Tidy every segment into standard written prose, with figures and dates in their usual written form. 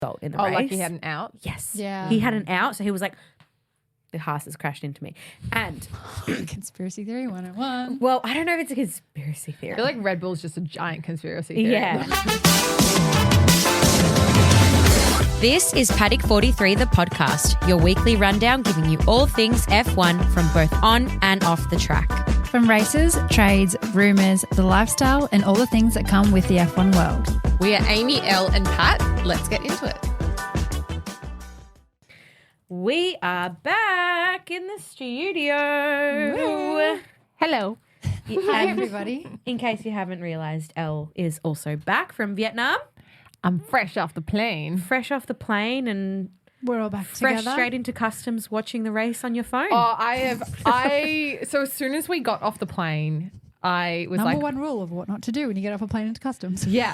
fault in the Oh, race. like he had an out? Yes. Yeah. He had an out, so he was like, the Haas has crashed into me. And, Conspiracy theory 101. well, I don't know if it's a conspiracy theory. I feel like Red Bull's just a giant conspiracy theory. Yeah. This is Paddock 43, the podcast, your weekly rundown giving you all things F1 from both on and off the track. From races, trades, rumours, the lifestyle, and all the things that come with the F1 world. We are Amy, Elle, and Pat. Let's get into it. We are back in the studio. Hello. Hi, everybody. In case you haven't realised, Elle is also back from Vietnam, I'm fresh off the plane. fresh off the plane and We're all back fresh together. straight into customs watching the race on your phone. Oh, so as soon as we got off the plane, I was Number like, one rule of what not to do when you get off a plane into customs. yeah.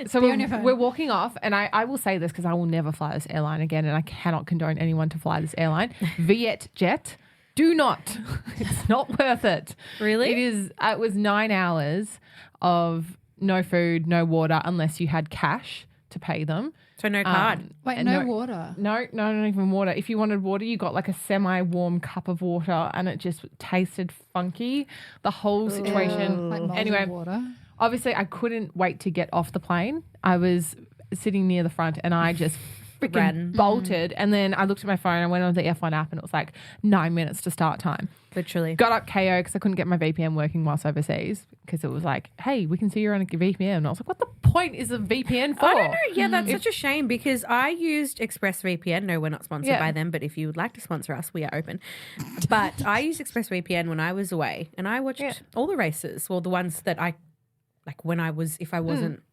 So Be on your phone. we're walking off, and I will say this because I will never fly this airline again, and I cannot condone anyone to fly this airline. Vietjet, do not. It's not worth it. Really? It is. It was 9 hours of no food, no water, unless you had cash to pay them. So no card. Wait, And no water. No, not even water. If you wanted water, you got like a semi-warm cup of water, and it just tasted funky. The whole situation. Like moldy Anyway, water. obviously, I couldn't wait to get off the plane. I was sitting near the front, and I just freaking Ran. bolted. And then I looked at my phone. I went on the F1 app, and it was like 9 minutes to start time. Literally. Got up KO because I couldn't get my VPN working whilst overseas because it was like, hey, we can see you're on a VPN. And I was like, what the point is a VPN for? I don't know. Yeah, that's such a shame because I used ExpressVPN. No, we're not sponsored Yeah. by them, but if you would like to sponsor us, we are open. But I used ExpressVPN when I was away and I watched all the races. Well, the ones that I, like when I was, if I wasn't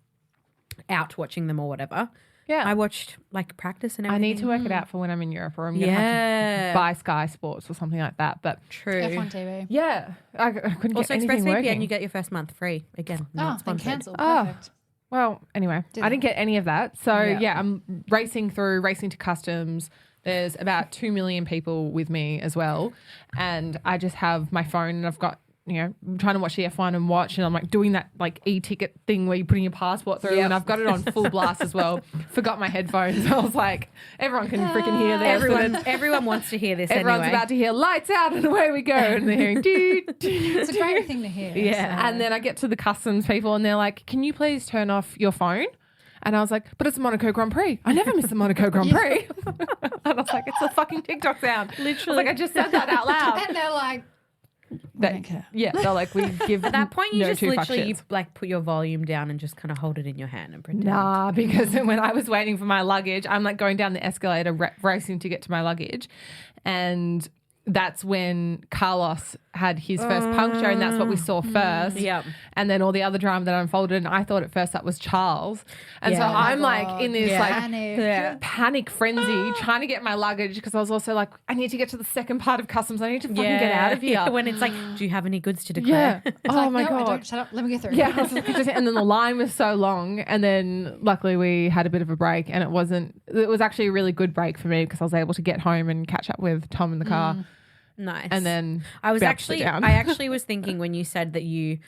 out watching them or whatever, Yeah. I watched like practice and I everything. need to work it out for when I'm in Europe, or I'm going to have Yeah. to buy Sky Sports or something like that. But True. F1 TV. yeah, I couldn't Also, get anything working. ExpressVPN, you get your first month free. Again, Oh, not then sponsored. cancel. Oh. Perfect. Well, anyway, I didn't get any of that. So yeah, I'm racing to customs. There's about 2 million people with me as well. And I just have my phone and I've got, I'm trying to watch the F1 and I'm like doing that like e-ticket thing where you're putting your passport through and I've got it on full blast as well. Forgot my headphones. I was like, everyone can freaking hear this. Everyone wants to hear this Everyone's anyway. about to hear lights out and away we go. And they're hearing doo, doo, It's a great thing to hear. Yeah. and then I get to the customs people and they're like, can you please turn off your phone? And I was like, but it's the Monaco Grand Prix. I never miss the Monaco Grand Prix. And I was like, it's a fucking TikTok sound. Literally. I just said that out loud. And they're like, we don't care. Yeah, they're like, we give At that point, you no just two fuck literally shits. like put your volume down and just kind of hold it in your hand and pretend. Nah, because when I was waiting for my luggage, I'm like going down the escalator racing to get to my luggage. And that's when Carlos had his first puncture, and that's what we saw first. Yep. And then all the other drama that unfolded, and I thought at first that was Charles. And so Yeah. Oh my I'm like in this like Panic. panic frenzy trying to get my luggage because I was also like, I need to get to the second part of customs. I need to fucking get out of here. When it's like, do you have any goods to declare? Yeah. It's Oh like, my no, I God. don't. Shut up. Let me get through. Yeah, and then the line was so long, and then luckily we had a bit of a break, and it was actually a really good break for me because I was able to get home and catch up with Tom in the car, Nice. and then I was bounce it actually, down. I actually was thinking when you said that you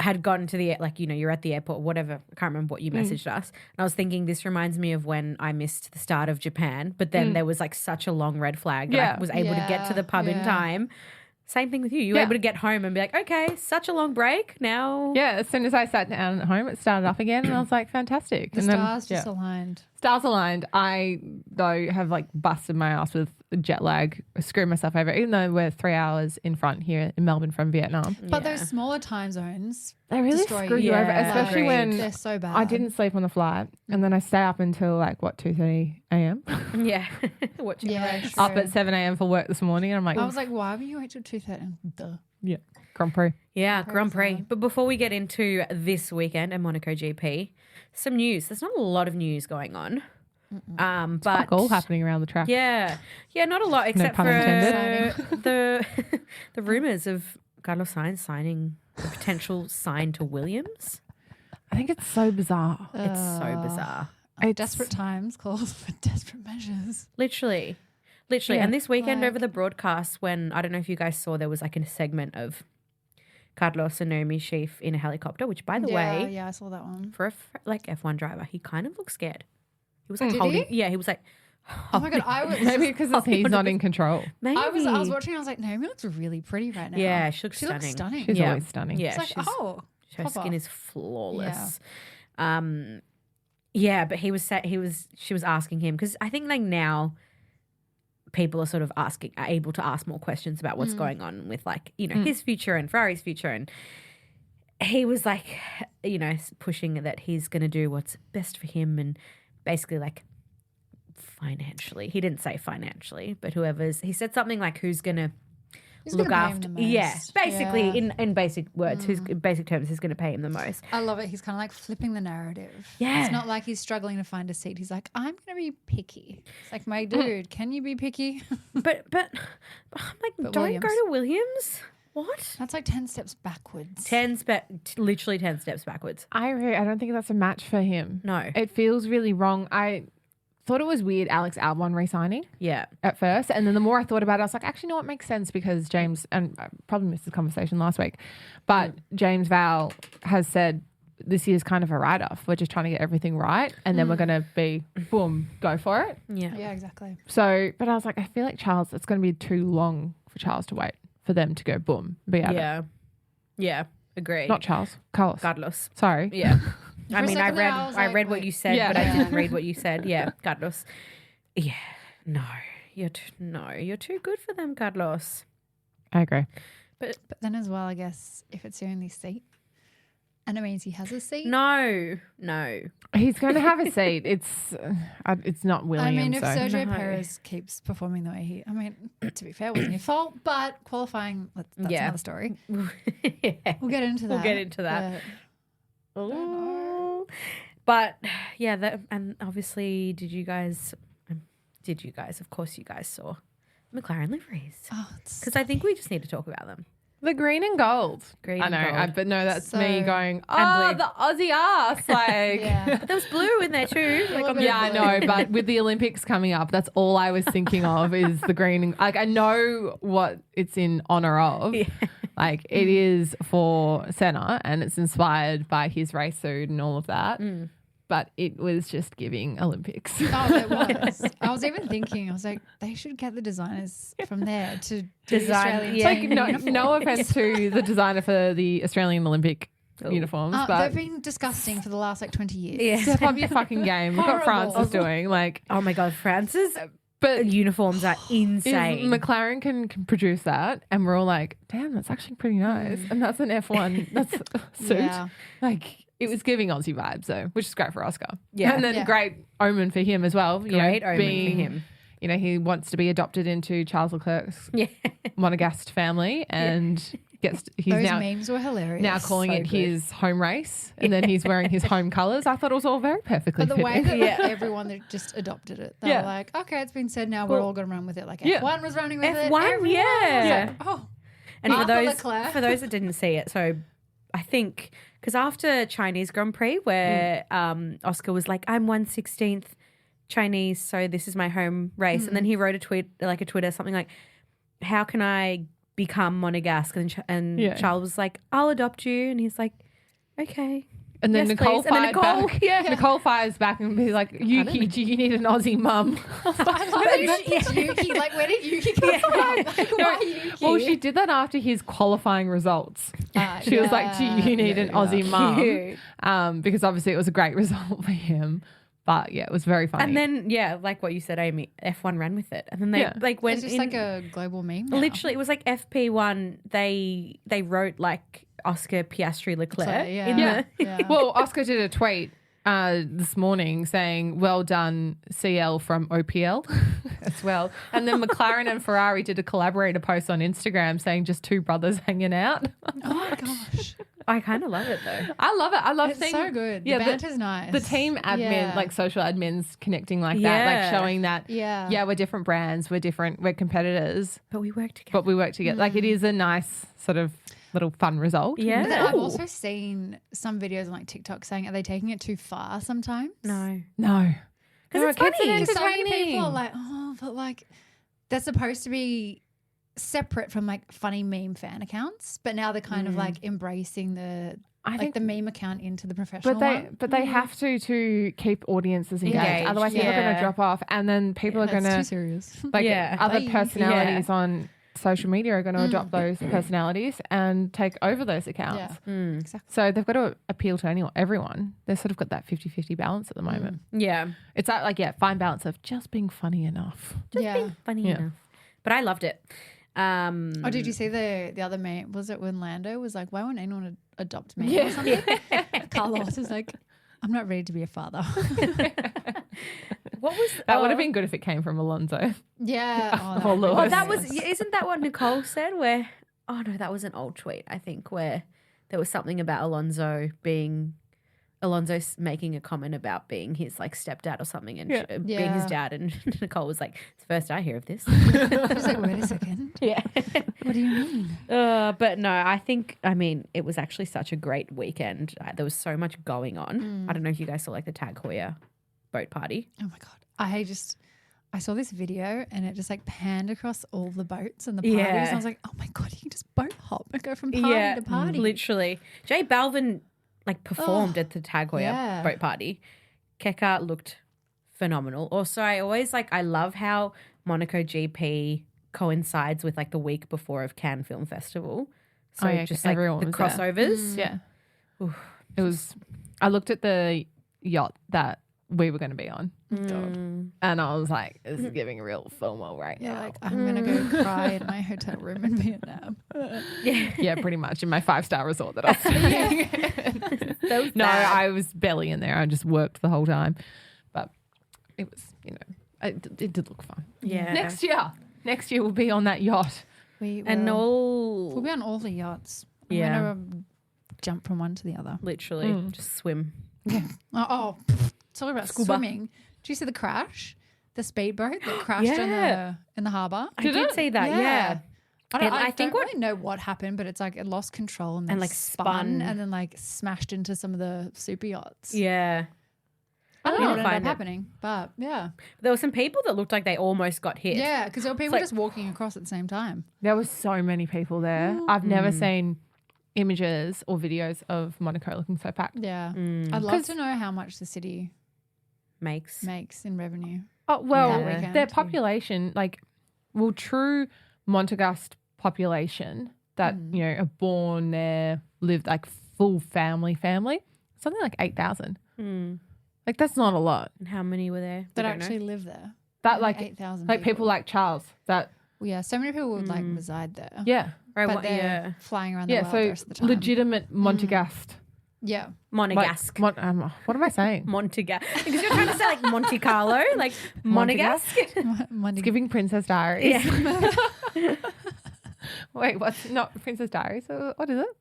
had gotten to the, like, you're at the airport, whatever. I can't remember what you messaged us. And I was thinking this reminds me of when I missed the start of Japan, but then there was like such a long red flag that Yeah. I was able to get to the pub in Yeah. time. Same thing with you. You were Yeah. able to get home and be like, okay, such a long break now. yeah, as soon as I sat down at home, it started up again, and I was like, fantastic. The and then, stars just aligned. stars aligned. I though have like busted my ass with jet lag, screwed myself over, even though we're 3 hours in front here in Melbourne from Vietnam. But those smaller time zones, They really destroy screw you. you over, Yeah, especially agreed. when they're so bad. I didn't sleep on the flight, and then I stay up until like 2:30 a.m. Yeah. Watching the Yeah, race. true. up at 7 a.m. for work this morning, and I'm like, I was like, why were you wait till 2:30? Duh. yeah, Grand Prix. Yeah, Grand Prix. But before we get into this weekend and Monaco GP, some news. There's not a lot of news going on. But Fuck all happening around the track. Yeah, not a lot except pun for intended. the rumors of Carlos Sainz signing the potential sign to Williams. I think it's so bizarre. It's so bizarre. Desperate times calls for desperate measures. Literally. Yeah. And this weekend Like- over the broadcast, when I don't know if you guys saw, there was like a segment of Carlos and Naomi Sheaf in a helicopter, which by the way, Yeah, I saw that one. for a like F1 driver, he kind of looks scared. He was like Did holding. he? Yeah, he was like. Oh my God, I was Maybe because he's not in control. Maybe. I was watching. I was like, Naomi looks really pretty right now. Yeah, she looks looks stunning. stunning. She's Yeah. always stunning. Yeah, It's like, her proper. skin is flawless. Yeah, but she was asking him because I think like now people are sort of are able to ask more questions about what's going on with like, you know, his future and Ferrari's future. And he was like, you know, pushing that he's going to do what's best for him and basically like financially. He didn't say financially, but he said something like who's going to look after. Yeah, basically in basic words, in basic terms, who's going to pay him the most. I love it. He's kind of like flipping the narrative. Yeah. It's not like he's struggling to find a seat. He's like, I'm going to be picky. It's like, my dude, can you be picky? But I'm like, But don't Williams. go to Williams. What? That's like 10 steps backwards. Literally 10 steps backwards. I don't think that's a match for him. No. It feels really wrong. I thought it was weird Alex Albon re-signing Yeah. at first. And then the more I thought about it, I was like, actually, no, it makes sense because James, and I probably missed the conversation last week, but James Val has said this year's kind of a write-off. We're just trying to get everything right. And then we're going to be, boom, go for it. Yeah. Yeah, exactly. So, but I was like, I feel like Charles, it's going to be too long for Charles to wait for them to go boom, be out. Yeah. Yeah. Agree. Not Charles, Carlos. Carlos. Sorry. Yeah. I For a mean, I second there, I was like, read what wait. you said, Yeah. but I didn't read what you said. Yeah. Carlos. Yeah. No. You're too good for them, Carlos. I agree. But then as well, I guess, if it's the only seat and it means he has a seat. No. He's going to have a seat. It's not Williams. I mean, if so. Sergio No. Perez keeps performing the way to be fair, it wasn't his fault, but qualifying, that's Yeah. another story. Yeah. We'll get into that. We'll get into that. But Ooh. But yeah, and obviously, did you guys? Of course, you guys saw McLaren liveries Oh, it's because I think we just need to talk about them. The green and gold. Green I and know, gold. but no, that's So- me going, And the Aussie ass. Like, yeah. But there was blue in there too. Like on the yeah, I know. But with the Olympics coming up, that's all I was thinking of is the green. And, like, I know what it's in honor of. Yeah. Like, it is for Senna and it's inspired by his race suit and all of that. But it was just giving Olympics. Oh, it was. I was even thinking, I was like, they should get the designers from there to do the Design, Australian yeah. team Like, uniform. no offense to the designer for the Australian Olympic uniforms, but They've been disgusting for the last like 20 years. Yeah. step up your fucking game. Look what France Horrible. is doing. Like, Oh my God, France's but uniforms are if insane. McLaren can produce that, and we're all like, damn, that's actually pretty nice. And that's an F1, that's a suit. Yeah. Like, it was giving Aussie vibes, though, which is great for Oscar. Yeah. And then Yeah. great omen for him as well. you know, Great omen for being, him. You know, he wants to be adopted into Charles Leclerc's Yeah. Monegasque family and he's Those now memes were hilarious. now calling So it good. his home race, and then he's wearing his home colours. I thought it was all very perfectly But the way fitting. that like, everyone that just adopted it, they Yeah. were like, okay, it's been said now, we're all going to run with it. Like Yeah. F1 was running with it. F1, everyone yeah. was like, oh, And for Arthur those Leclerc. that didn't see it, so I think because after Chinese Grand Prix, where Oscar was like, "I'm 1/16th Chinese, so this is my home race," and then he wrote a Twitter, something like, "How can I become Monegasque?" And Yeah. Charles was like, "I'll adopt you," and he's like, "Okay." And then Yes, Nicole please. And then fired Nicole- back. yeah. Nicole fires back and be like, Yuki, do you need an Aussie mum? I love that Yuki. Like, where did Yuki come from? Like, why Yuki? Well, she did that after his qualifying results. She was like, do you need an Aussie Cute. mum? Because obviously it was a great result for him. But yeah, it was very funny. And then like what you said, Amy, F1 ran with it, and then they Yeah. went It's just in, like a global meme now. literally it was like FP1. They wrote like Oscar Piastri Leclerc yeah. in Yeah. the Yeah. well, Oscar did a tweet this morning saying, well done, CL from OPL as well. And then McLaren and Ferrari did a collaborator post on Instagram saying just two brothers hanging out. Oh my gosh. I kind of love it though. I love it. I love It's seeing so good. Yeah, the banter's nice. the team admin, Yeah. like social admins connecting like that, Yeah. like showing that, Yeah. we're different brands, we're competitors, But we work together. but we work together. Like, it is a nice sort of little fun result. Yeah. But then I've Ooh. also seen some videos on like TikTok saying, are they taking it too far sometimes? No. No. Because No, it's it keeps funny. it Because so many entertaining. people are like, oh, but like they're supposed to be separate from like funny meme fan accounts, but now they're kind of like embracing the I think the meme account into the professional one. But they have to keep audiences engaged. Otherwise, people are going to drop off, and then people are going That's too to serious. other Bye. personalities on social media are going to adopt those personalities and take over those accounts. Yeah, exactly. So they've got to appeal to everyone. They've sort of got that 50-50 balance at the moment. Yeah. It's that fine balance of just being funny enough. Being funny enough. But I loved it. Oh, did you see the other meme? Was it when Lando was like, why won't anyone adopt me or something? Carlos is like, I'm not ready to be a father. What was That would have been good if it came from Alonso. Yeah. Or Lewis. Oh, that was, isn't that what Nicole said where, oh no, that was an old tweet, I think, where there was something about Alonso's making a comment about being his like stepdad or something and being his dad. And Nicole was like, it's the first I hear of this. I was like, wait a second. Yeah. What do you mean? But no, I mean, it was actually such a great weekend. There was so much going on. I don't know if you guys saw like the Tag Heuer boat party. Oh my God. I saw this video and it just like panned across all the boats and the parties. And I was like, oh my God, you can just boat hop and go from party to party. Literally. Jay Balvin like performed at the Tag Heuer boat party. Keka looked phenomenal. Also, I love how Monaco GP coincides with like the week before of Cannes Film Festival. So just like the crossovers. Yeah. It was, I looked at the yacht that we were going to be on. And I was like, this is giving a real FOMO right now. Like, I'm going to go cry in my hotel room in Vietnam. Yeah, pretty much in my 5-star resort that I was staying. No, I was barely in there. I just worked the whole time. But it was, it did look fun. Yeah. Next year we'll be on that yacht. We'll be on all the yachts. I'm going to jump from one to the other. Literally, just swim. Talk about swimming. Did you see the crash? The speedboat that crashed in the harbour? I did see that, yeah. I don't really know what happened, but it's like it lost control and then like spun and then like smashed into some of the super yachts. Yeah. I don't know what ended up happening, but yeah. There were some people that looked like they almost got hit. Yeah, because there were people just walking across at the same time. There were so many people there. I've never seen images or videos of Monaco looking so packed. Yeah. I'd love to know how much the city makes in revenue. Oh, well, their population, true Montagast population that, are born there, lived like full family, something like 8,000. Like that's not a lot. And how many were there? That actually live there. That like 8,000 like people like Charles that. Well, yeah, so many people would like reside there. Yeah. Right, but they're flying around the world the rest of the time. Legitimate Montagast. Yeah. Monegasque. What am I saying? Montega. Because you're trying to say like Monte Carlo, like Monegasque. It's giving Princess Diaries. Yeah. Wait, what's not Princess Diaries? What is it?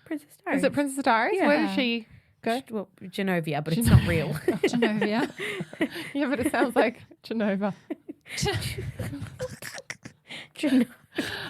Princess Diaries. Is it Princess Diaries? Yeah. Where does she go? Well, Genovia, but it's not real. Genovia. Yeah, but it sounds like Genova.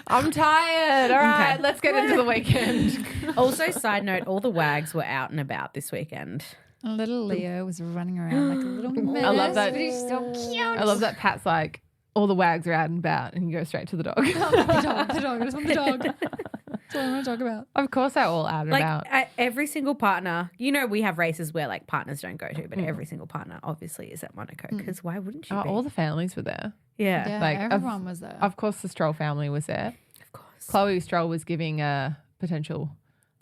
I'm tired. All right, let's get into the weekend. Also, side note, all the wags were out and about this weekend. Little Leo was running around like a little menace. I love that. But he's so cute. I love that Pat's like, all the wags are out and about, and you go straight to the dog. The dog. I just want the dog. That's what I want to talk about. Of course they're all out and about. Every single partner, we have races where like partners don't go to, but every single partner obviously is at Monaco because why wouldn't you be? All the families were there. Yeah. Everyone was there. Of course the Stroll family was there. Of course. Chloe Stroll was giving potential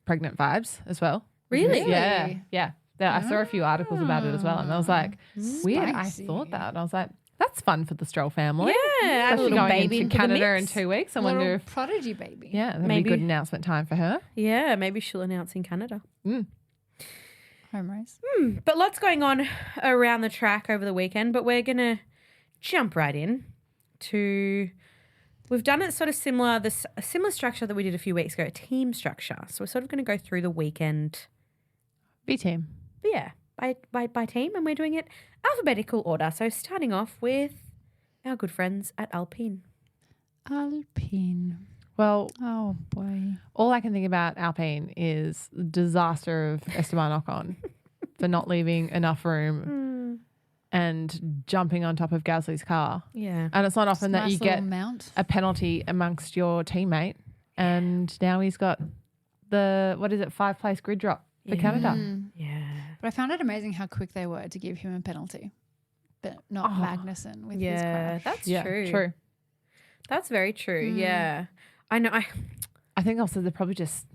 pregnant vibes as well. Really? Yeah. I saw a few articles about it as well, and I was like, weird. Spicy. I thought that. And I was like, that's fun for the Stroll family. Yeah, add a Especially little going baby into into Canada the in mix. 2 weeks. I Little wonder if prodigy baby. that'd Maybe. be a good announcement time for her. Yeah, maybe she'll announce in Canada. Home race. But lots going on around the track over the weekend, but we're going to jump right in to, we've done it sort of similar, a similar structure that we did a few weeks ago, a team structure. So we're sort of going to go through the weekend. B team. But yeah, by team, and we're doing it alphabetical order. So starting off with our good friends at Alpine. Alpine. Well, Oh, boy. all I can think about Alpine is the disaster of Esteban Ocon for not leaving enough room and jumping on top of Gasly's car. Yeah. And it's not often that Nice you little get mount. a penalty amongst your teammate. And now he's got the, 5-place grid drop. for Canada. Yeah. But I found it amazing how quick they were to give him a penalty, but not Magnussen with his crash. That's Yeah, true. true. That's very true. Yeah. I know. I think also they're probably just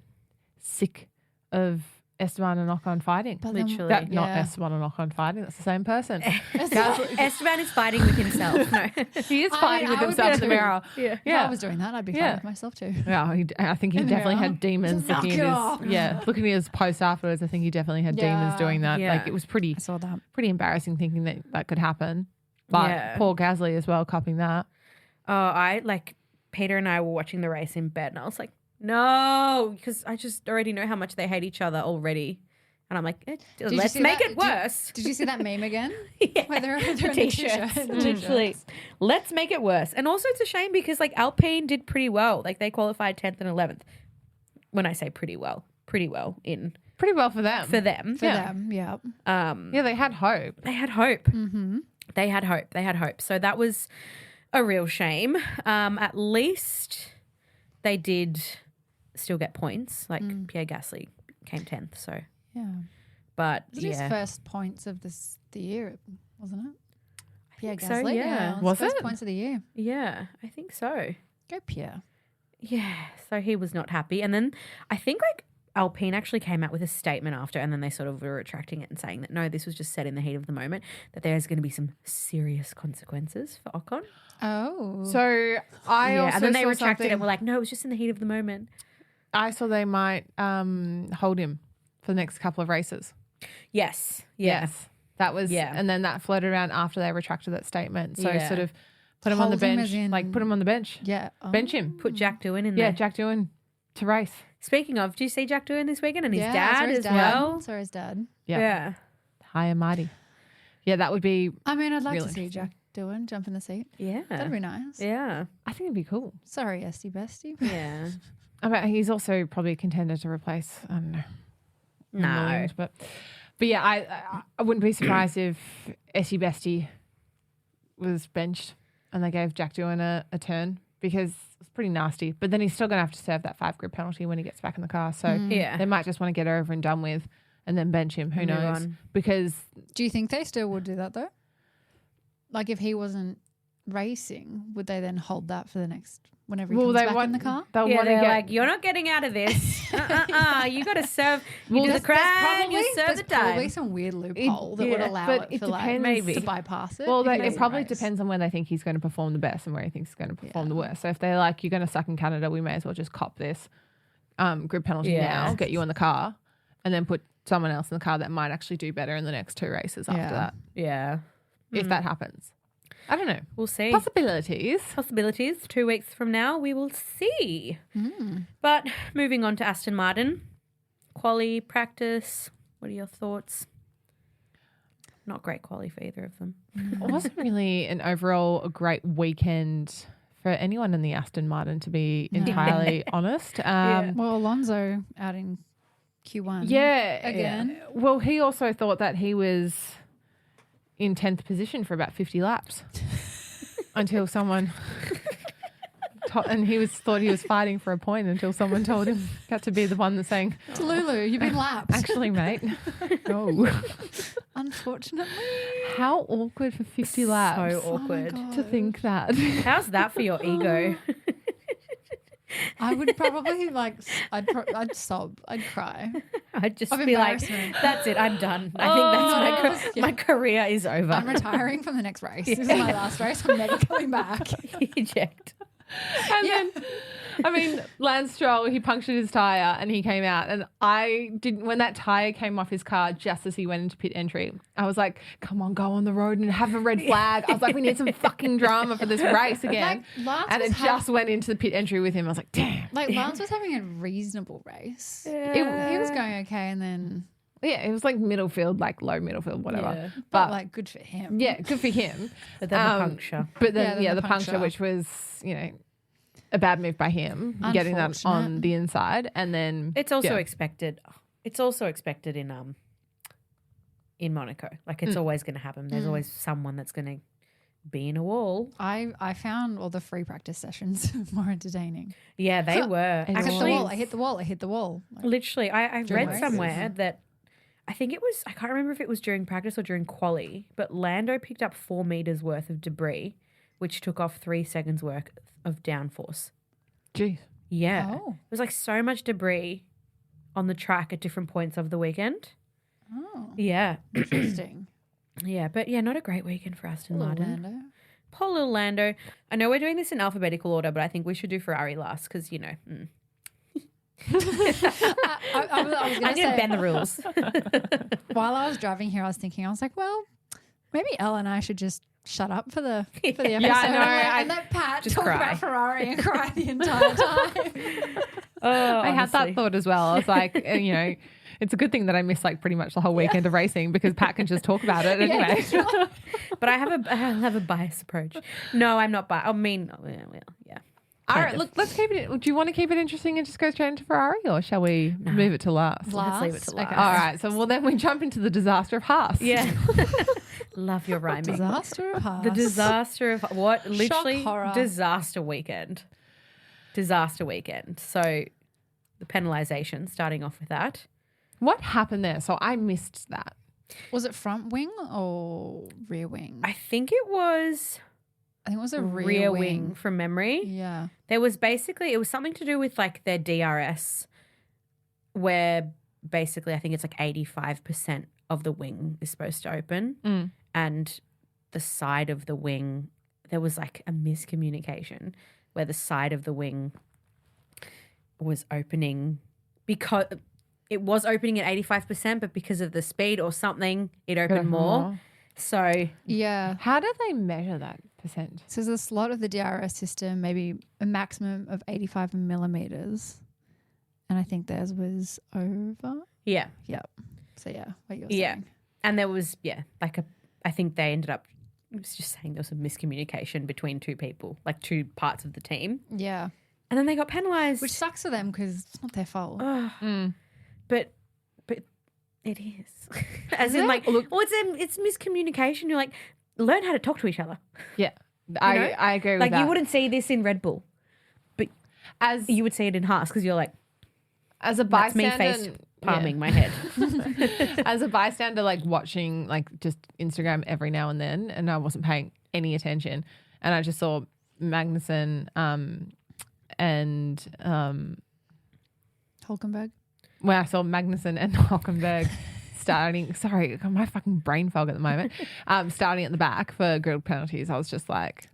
sick of Esteban and Ocon fighting. But then- Literally. Not Esteban and Ocon fighting. That's the same person. Esteban is fighting with himself. No. He is fighting with I would himself be in the mirror. Yeah. If I was doing that, I'd be Yeah. fine with myself too. Yeah, I think he In the definitely mirror. had demons Just knock looking it at off. his looking at his post afterwards. I think he definitely had demons Yeah. doing that. Yeah. Like it was pretty I saw that. embarrassing thinking that could happen. But Yeah. Paul Gasly as well copying that. Peter and I were watching the race in bed, and I was like, no, because I just already know how much they hate each other already. And I'm like, you let's see make that? it worse. Did you see that meme again? Yeah. Where they're The in the t-shirts. t-shirt. Literally. Let's make it worse. And also it's a shame because like Alpine did pretty well. Like they qualified 10th and 11th. When I say pretty well in Pretty well for them. for them. For them, yeah. Yeah, they had hope. They had hope. Mm-hmm. They had hope. So that was a real shame. At least they did still get points. Like Pierre Gasly came 10th. So, Yeah. but Was it yeah. his first points of the year, wasn't it? Pierre think so, Gasly? yeah. His Was first it? points of the year. Yeah, I think so. Go Pierre. Yeah, so he was not happy. And then I think like Alpine actually came out with a statement after, and then they sort of were retracting it and saying that no, this was just said in the heat of the moment, that there's going to be some serious consequences for Ocon. Oh. So I also and then they saw retracted it something- and were like, no, it was just in the heat of the moment. I saw they might hold him for the next couple of races. Yes. Yeah. Yes. That was, Yeah. and then that floated around after they retracted that statement. So Yeah. sort of put him on the Hold him bench, as in- like put him on the bench, yeah. bench him. Put Jack Doohan in Yeah, there. Jack Doohan to race. Speaking of, do you see Jack Doohan this weekend and his Yeah, I dad saw his as dad. well? Saw his dad. Yeah. Yeah. High and mighty. Yeah, that would be, I mean, I'd like Real to see Jack doing jump in the seat. Yeah. That'd be nice. Yeah. I think it'd be cool. Sorry, Esty Bestie. Yeah. I mean, he's also probably a contender to replace, I don't know. No. Williams, but yeah, I wouldn't be surprised if Essie Bestie was benched and they gave Jack Doohan a turn because it's pretty nasty. But then he's still going to have to serve that 5-grid penalty when he gets back in the car. So Yeah. they might just want to get over and done with and then bench him. Who Move knows? on. Because Do you think they still would do that though? Like if he wasn't racing, would they then hold that for the next whenever he comes back in the car? They'll Yeah, want to they're get like, you're not getting out of this. You got to serve. You Well, do the there's crowd, you serve there's the probably time. some weird loophole that would yeah, allow but it it for like depends. Maybe. to bypass it. Well, if he it doesn't probably race. depends on where they think he's going to perform the best and where he thinks he's going to perform the worst. So if they're like, you're going to suck in Canada, we may as well just cop this grid penalty Yeah. now, get you in the car, and then put someone else in the car that might actually do better in the next 2 races after Yeah. that, Yeah. if that happens. I don't know. We'll see. Possibilities. Possibilities. 2 weeks from now, we will see. But moving on to Aston Martin. Quali, practice. What are your thoughts? Not great quali for either of them. It wasn't really an overall a great weekend for anyone in the Aston Martin, to be entirely honest. Well, Alonso out in Q1. Yeah. Again. Well, he also thought that he was in 10th position for about 50 laps until someone and he thought he was fighting for a point until someone told him got to be the one that's saying, Lulu, you've been lapped. actually, mate, no. Unfortunately. How awkward for 50 laps So awkward. to think that. How's that for your ego? I would probably I'd sob. I'd cry. I'd just Of be like, embarrassment. that's it, I'm done. I think that's my career is over. I'm retiring from the next race. This is my last race. I'm never coming back. Eject. And then, I mean, Lance Stroll, he punctured his tyre and he came out. And I didn't, when that tyre came off his car just as he went into pit entry, I was like, come on, go on the road and have a red flag. I was like, we need some fucking drama for this race again. Like, Lance and was it just went into the pit entry with him. I was like, damn. Like Lance was having a reasonable race. He was going okay, and then Yeah, it was like middle field, like low middle field, whatever. Yeah. but like good for him. Yeah, good for him. But then the puncture. But then, Yeah, then the the puncture, puncture. which was, a bad move by him, getting that on Unfortunate. the inside. And then It's also yeah. expected. It's also expected in Monaco. Like it's always going to happen. There's always someone that's going to be in a wall. I found all the free practice sessions more entertaining. Yeah, they were. I Actually, hit the wall. Like, literally, I read races. somewhere that I think it was, I can't remember if it was during practice or during quali, but Lando picked up 4 meters worth of debris, which took off 3 seconds worth of downforce. Jeez. Yeah. Oh. It was like so much debris on the track at different points of the weekend. Oh, Yeah. interesting. Yeah, but yeah, not a great weekend for Aston Martin. Orlando. Poor little Lando. I know we're doing this in alphabetical order, but I think we should do Ferrari last because, you know. I was I gonna need to say, bend the rules. while I was driving here, I was thinking, I was like, well, maybe Elle and I should just shut up for the episode. Yeah, I know. And let Pat Just talk cry. about Ferrari and cry the entire time. Oh, I had that honestly. thought as well. I was like, you know, it's a good thing that I missed like pretty much the whole weekend of racing because Pat can just talk about it anyway. But I have a biased approach. No, I'm not biased. I mean, yeah. All Kind right, of. look, let's keep it. Do you want to keep it interesting and just go straight into Ferrari, or shall we move it to last? Let's leave it to last. All right, so then we jump into the disaster of Haas. Yeah. Love your rhyming. Disaster of Haas. The disaster of what? Literally horror. disaster weekend. Disaster weekend. So the penalisation, starting off with that. What happened there? So I missed that. Was it front wing or rear wing? I think it was I think it was a rear wing from memory. Yeah. There was basically, it was something to do with like their DRS where basically I think it's like 85% of the wing is supposed to open and the side of the wing, there was like a miscommunication where the side of the wing was opening because it was opening at 85%, but because of the speed or something, it opened more. So Yeah. How do they measure that percent? So there's a slot of the DRS system, maybe a maximum of 85 millimeters. And I think theirs was over. yeah. Yep. So yeah, what you're Yeah. saying. And there was, I think they ended up, it was just saying there was a miscommunication between two people, like two parts of the team. Yeah. And then they got penalised. Which sucks for them because it's not their fault. But it is. As in like, well, it's miscommunication. You're like, learn how to talk to each other. Yeah, know? I agree with Like that. you wouldn't see this in Red Bull, but as you would see it in Haas because you're like, as a that's me bystander, face palming my head. as a bystander, like watching like just Instagram every now and then, and I wasn't paying any attention, and I just saw Magnussen and Hulkenberg. when I saw Magnussen and Hulkenberg starting, sorry, I got my fucking brain fog at the moment, starting at the back for grid penalties, I was just like,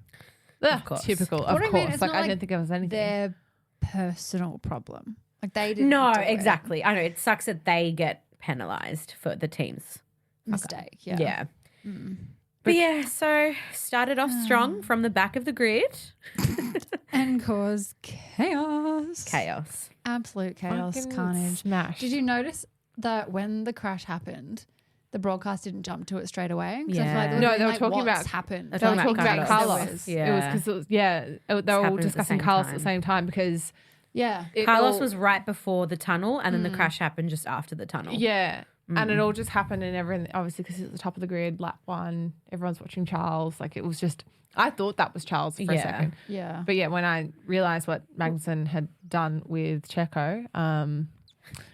course. typical, What of do you course. mean? It's Like not I like didn't think it was anything. Their personal problem. Like they didn't No, do it. exactly. I know it sucks that they get penalised for the team's Mistake. Yeah. Yeah. But yeah, so started off strong from the back of the grid. And cause chaos. Chaos. Absolute chaos. Fucking Carnage. smash. Did you notice that when the crash happened, the broadcast didn't jump to it straight away? 'Cause I feel Yeah. like No, being they were like, talking what's about- happened. They're They were talking talking about about Carlos. Carlos. Yeah. It was because they were all happened at the discussing same Carlos at time. the same time because Yeah. Carlos all- was right before the tunnel, and then the crash happened just after the tunnel. Yeah. And it all just happened and everything, obviously, because he's at the top of the grid, lap one, everyone's watching Charles. Like, it was just, I thought that was Charles for a Yeah. second. Yeah. But yeah, when I realised what Magnussen had done with Checo and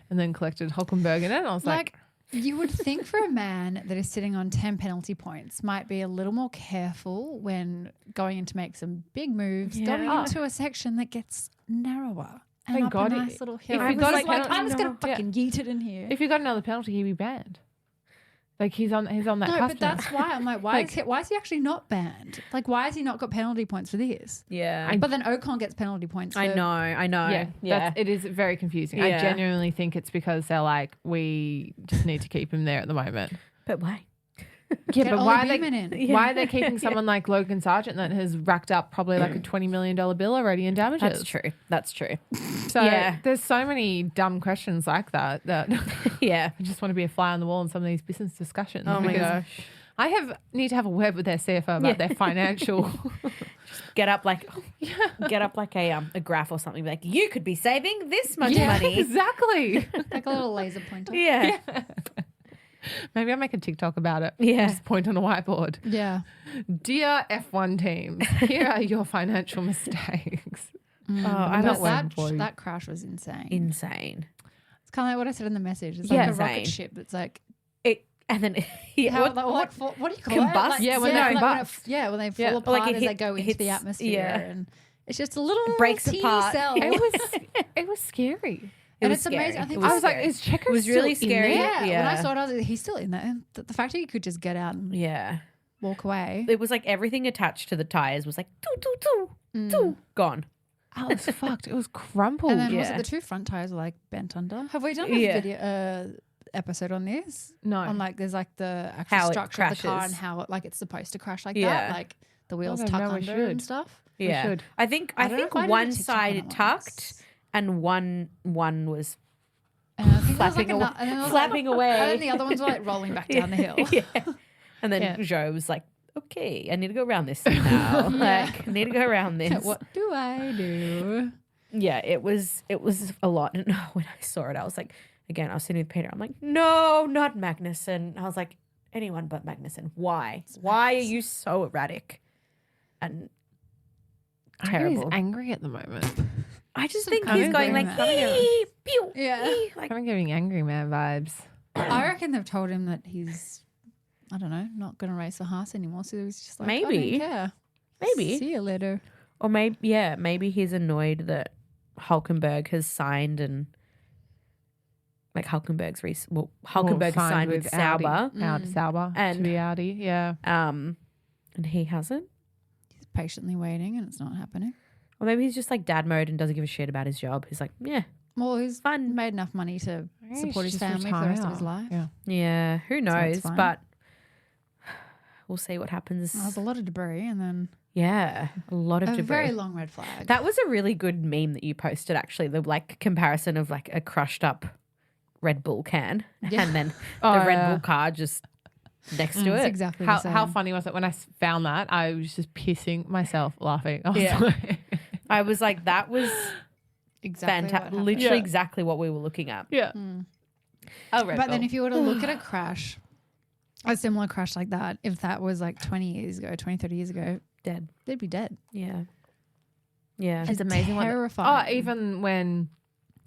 then collected Hulkenberg in it, I was like, You would think for a man that is sitting on 10 penalty points might be a little more careful when going in to make some big moves, going into a section that gets narrower. And Thank up God a it- nice little hill. if I you was got a like, penalty- I'm just going to Yeah. fucking yeet it in here. if he got another penalty, he'd be banned. Like, he's on that No, cusp but that's now. why I'm like, why is he actually not banned? Like, why has he not got penalty points for this? Yeah. But then Ocon gets penalty points. For, I know. Yeah, it is very confusing. I Yeah. genuinely think it's because they're like, we just need to keep him there at the moment. But why? Yeah, Get but Ollie why are, Beeman in. why are they keeping someone like Logan Sargent that has racked up probably like a $20 million bill already in damages? That's true. So Yeah. there's so many dumb questions like that Yeah. I just want to be a fly on the wall in some of these business discussions. Oh my because gosh. I need to have a word with their CFO about their financial. Get up like a graph or something. Be like, you could be saving this much money. exactly. like a little laser pointer. Yeah. Maybe I'll make a TikTok about it. Yeah. Just point on a whiteboard. Yeah. Dear F1 teams, here are your financial mistakes. I'm But not that crash was insane. insane. It's kind of like what I said in the message. It's Yeah. like a rocket Insane. ship that's like, And then what do you call Combust? it? Like, Yeah, when they like combust. when they fall Yeah. apart Like it as they hit- go into hits- the atmosphere. yeah. And it's just a little breaks teeny apart. cell. It was scary. And was it's amazing. scary. I think It was I was like, scary. is Checker It was really still in scary. there? Yeah, when I Yeah. saw it, I was like, he's still in there. And the fact that he could just get out and Yeah. walk away. It was like everything attached to the tires was like, gone. I was fucked. It was crumpled. And then was it Yeah. the two front tires were like bent under? Have we done a Yeah. video episode on this? No. On like there's like the actual How it structure of the car crashes. and how it, like it's supposed to crash like Yeah. that. Like the wheels then tuck now we under and should. stuff. Yeah. should. I think I don't know if I did a one TikTok side on it it tucked once. and one was And I think there was flapping, like and then there was flapping like, away. And then the other ones were like rolling back down the hill. Yeah. And then Yeah. Joe was like, okay, I need to go around this now. Like, I need to go around this. What do I do? Yeah, it was a lot. And when I saw it, I was like, again, I was sitting with Peter. I'm like, no, not Magnussen. I was like, anyone but Magnussen. Why? Why are you so erratic and I think he's terrible? angry at the moment. I just Some think kind he's of going like, agreement. "Ee, pew, Yeah. ee," like Kind of giving angry man vibes. I reckon they've told him that he's, I don't know, not going to race the Haas anymore. So he's just like, Maybe. I don't care. maybe, See you later. or maybe he's annoyed that Hulkenberg has signed and like Hulkenberg's Hulkenberg has signed with Audi. Sauber, Sauber And- to be Audi. Yeah. and he hasn't. He's patiently waiting and it's not happening. Or maybe he's just like dad mode and doesn't give a shit about his job. He's like, yeah, Well, he's Fun. made enough money to support his Just family for the rest of his retire. life. Yeah. yeah, who it's knows? fine. But we'll see what happens. There's a lot of debris and then Yeah, a lot of a debris. very long red flag. That was a really good meme that you posted, actually. The like comparison of like a crushed up Red Bull can Yeah. and then Oh, the Red yeah. Bull car just next to It's it. exactly the How same. funny was it when I found that? I was just pissing myself laughing. I was Yeah. like, I was like, that was Exactly fantastic. what happened. Literally Yeah. exactly what we were looking at. yeah. Oh, Red But then Bull. if you were to look at a crash, a similar crash like that, if that was like 20 years ago, 20, 30 years ago, Dead. they'd be dead. Yeah. Yeah. It's amazing when Terrifying. even when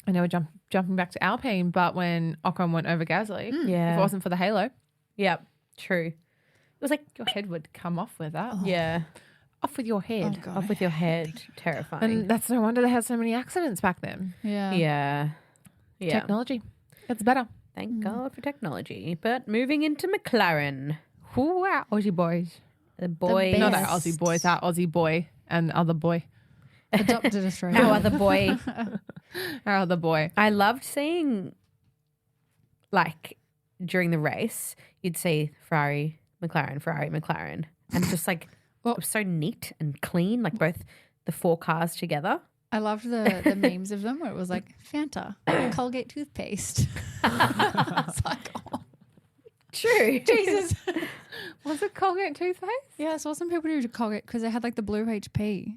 I know we're jumping back to Alpine, but when Ocon went over Gasly, if Yeah. it wasn't for the halo, Yep. True. It was like, your head would come off with that. yeah. Off with your head. Oh, God, Off with your head. Terrifying. And that's no wonder they had so many accidents back then. Yeah. yeah. Yeah. Technology. It's better. Thank God for technology. But moving into McLaren. Ooh, our Aussie boys. The boy. best. Not our Aussie boys, our Aussie boy and other boy. Adopted Australia. Our other boy. Our other boy. I loved seeing, like, during the race, you'd see Ferrari, McLaren, and just like, it was so neat and clean, like both the four cars together. I loved the memes of them where it was like Fanta, Colgate toothpaste. It's like, oh, True. Jesus. Was it Colgate toothpaste? Yeah, I saw some people do Colgate because they had like the blue HP.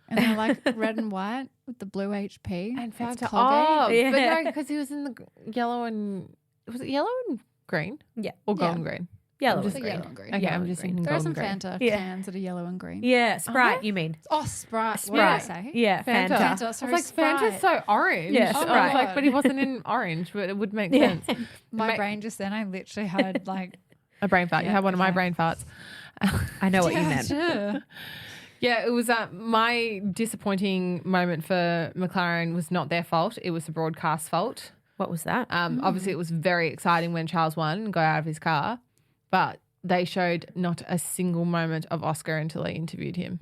And they're like red and white with the blue HP. And It's Fanta. Colgate. Oh, Yeah. but no, because he was in the yellow and was it yellow and green Yeah. or Yeah. golden green? Yellow. It's and like green. yellow and green. Okay, Yellow I'm and just green. thinking There are golden some green. Fanta Yeah. cans that are yellow and green. Yeah, Sprite, Oh. you mean. Oh, Sprite. Sprite. What did I say? Yeah, Fanta. Fanta. Fanta. I Sorry, was like, Fanta's so orange. Yeah, I was Sprite. like, but he wasn't in orange, but it would make sense. My Ma- brain just then, I literally had like. A brain fart. You Yeah, had one of my okay. brain farts. I know what you Yeah, meant. sure. Yeah, it was my disappointing moment for McLaren was not their fault. It was the broadcast fault. What was that? Obviously, it was very exciting when Charles won and got out of his car, but they showed not a single moment of Oscar until they interviewed him.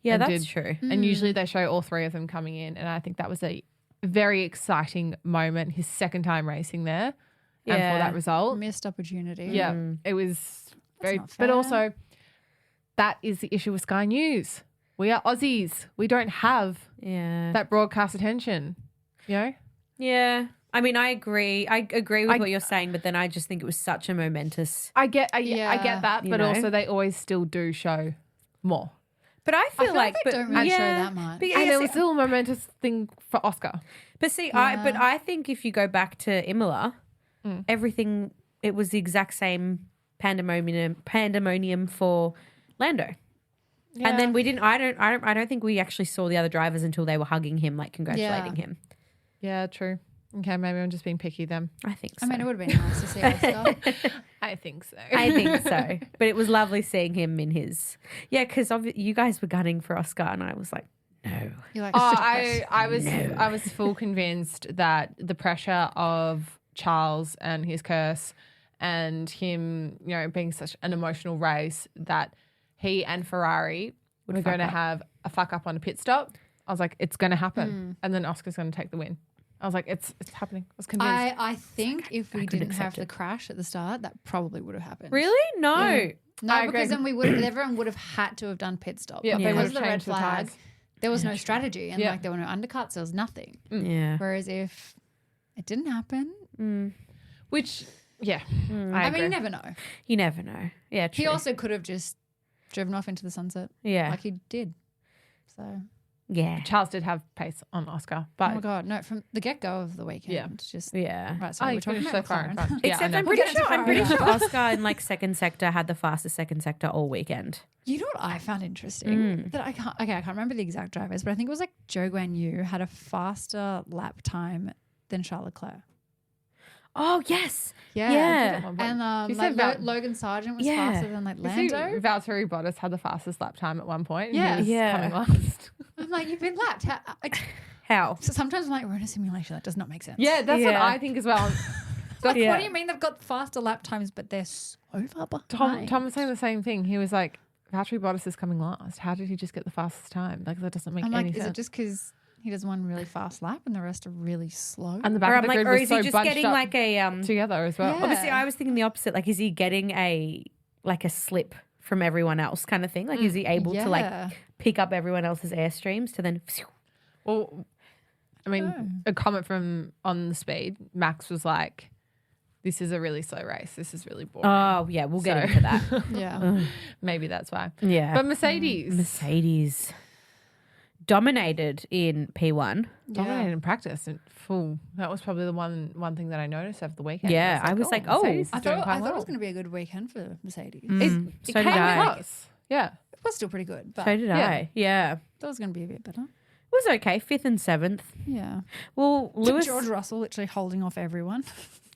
Yeah, and that's did- true. And usually they show all three of them coming in, and I think that was a very exciting moment. His second time racing there, and for Yeah. that result, Missed opportunity. yeah, it was very. not But fair. also, that is the issue with Sky News. We are Aussies. We don't have Yeah. that broadcast attention. You know, Yeah. I mean, I agree. I agree with what you're saying, but then I just think it was such a momentous. I get that, You but know? also they always still do show more. But I feel, like they don't really show yeah, that much. But, And yeah, it was still a momentous thing for Oscar. but see, I think if you go back to Imola, everything it was the exact same pandemonium for Lando. Yeah. And then we didn't. I don't think we actually saw the other drivers until they were hugging him, like congratulating him. Yeah, true. Okay, maybe I'm just being picky then. I think so. I mean, it would have been nice to see Oscar. I think so. I think so. But it was lovely seeing him in his. Yeah, because you guys were gunning for Oscar, and I was like, no. You're like, I was full convinced that the pressure of Charles and his curse and him, being such an emotional race that he and Ferrari were going to have a fuck up on a pit stop. I was like, it's going to happen. And then Oscar's going to take the win. I was like, it's happening. I was convinced. I think if we didn't have the crash at the start, that probably would have happened. Really? No. Yeah. No, I because agree. then everyone would have had to have done pit stop. Yeah, Because they would of have the red changed the flag, tyres. there was no strategy and Yeah. there were no undercuts, there was nothing. Yeah. Whereas if it didn't happen, Which, yeah. I mean, you never know. You never know. Yeah, true. He also could have just driven off into the sunset yeah. like he did. So, yeah. Charles did have pace on Oscar, oh but my God, no, from the get-go of the weekend, Yeah. just Yeah. right. So he we're talking finished so about far in McLaren. front. Yeah, I Except know. I'm pretty sure Oscar in like second sector had the fastest second sector all weekend. You know what I found interesting? That I can't remember the exact drivers, but I think it was like Zhou Guanyu had a faster lap time than Charles Leclerc. Oh, yes. Yeah. Yeah. And You like said Logan Sargent was Yeah. faster than like You see, Lando. Valtteri Bottas had the fastest lap time at one point. And Yeah. he was Yeah. coming last. I'm like, you've been lapped. How? So sometimes I'm like, we're in a simulation. That does not make sense. Yeah, that's what Yeah. I think as well. Like, Yeah. what do you mean they've got faster lap times, but they're so far behind? Tom was saying the same thing. He was like, Valtteri Bottas is coming last. How did he just get the fastest time? Like, that doesn't make I'm any like, is sense. it just because he does one really fast lap and the rest are really slow? And the back Or of I'm the like, grid or was is so he just bunched getting up like a together as well. Yeah. Obviously, I was thinking the opposite. Like, is he getting a slip from everyone else kind of thing? Like, is he able to Yeah. like pick up everyone else's airstreams to then? Well, I mean, a comment from on the speed, Max was like, this is a really slow race. This is really boring. Oh yeah, we'll get So- into that. Yeah. Maybe that's why. Yeah, But Mercedes dominated in P1. dominated in practice and full. That was probably the one thing that I noticed over the weekend. Yeah, I was like, oh. Mercedes is I doing thought quite it well. was going to be a good weekend for Mercedes. It So came did I. close. Yeah. It was still pretty good, but So did Yeah. I. Yeah, that was going to be a bit better. it was okay. 5th and 7th. Yeah. Well, Lewis. George Russell literally holding off everyone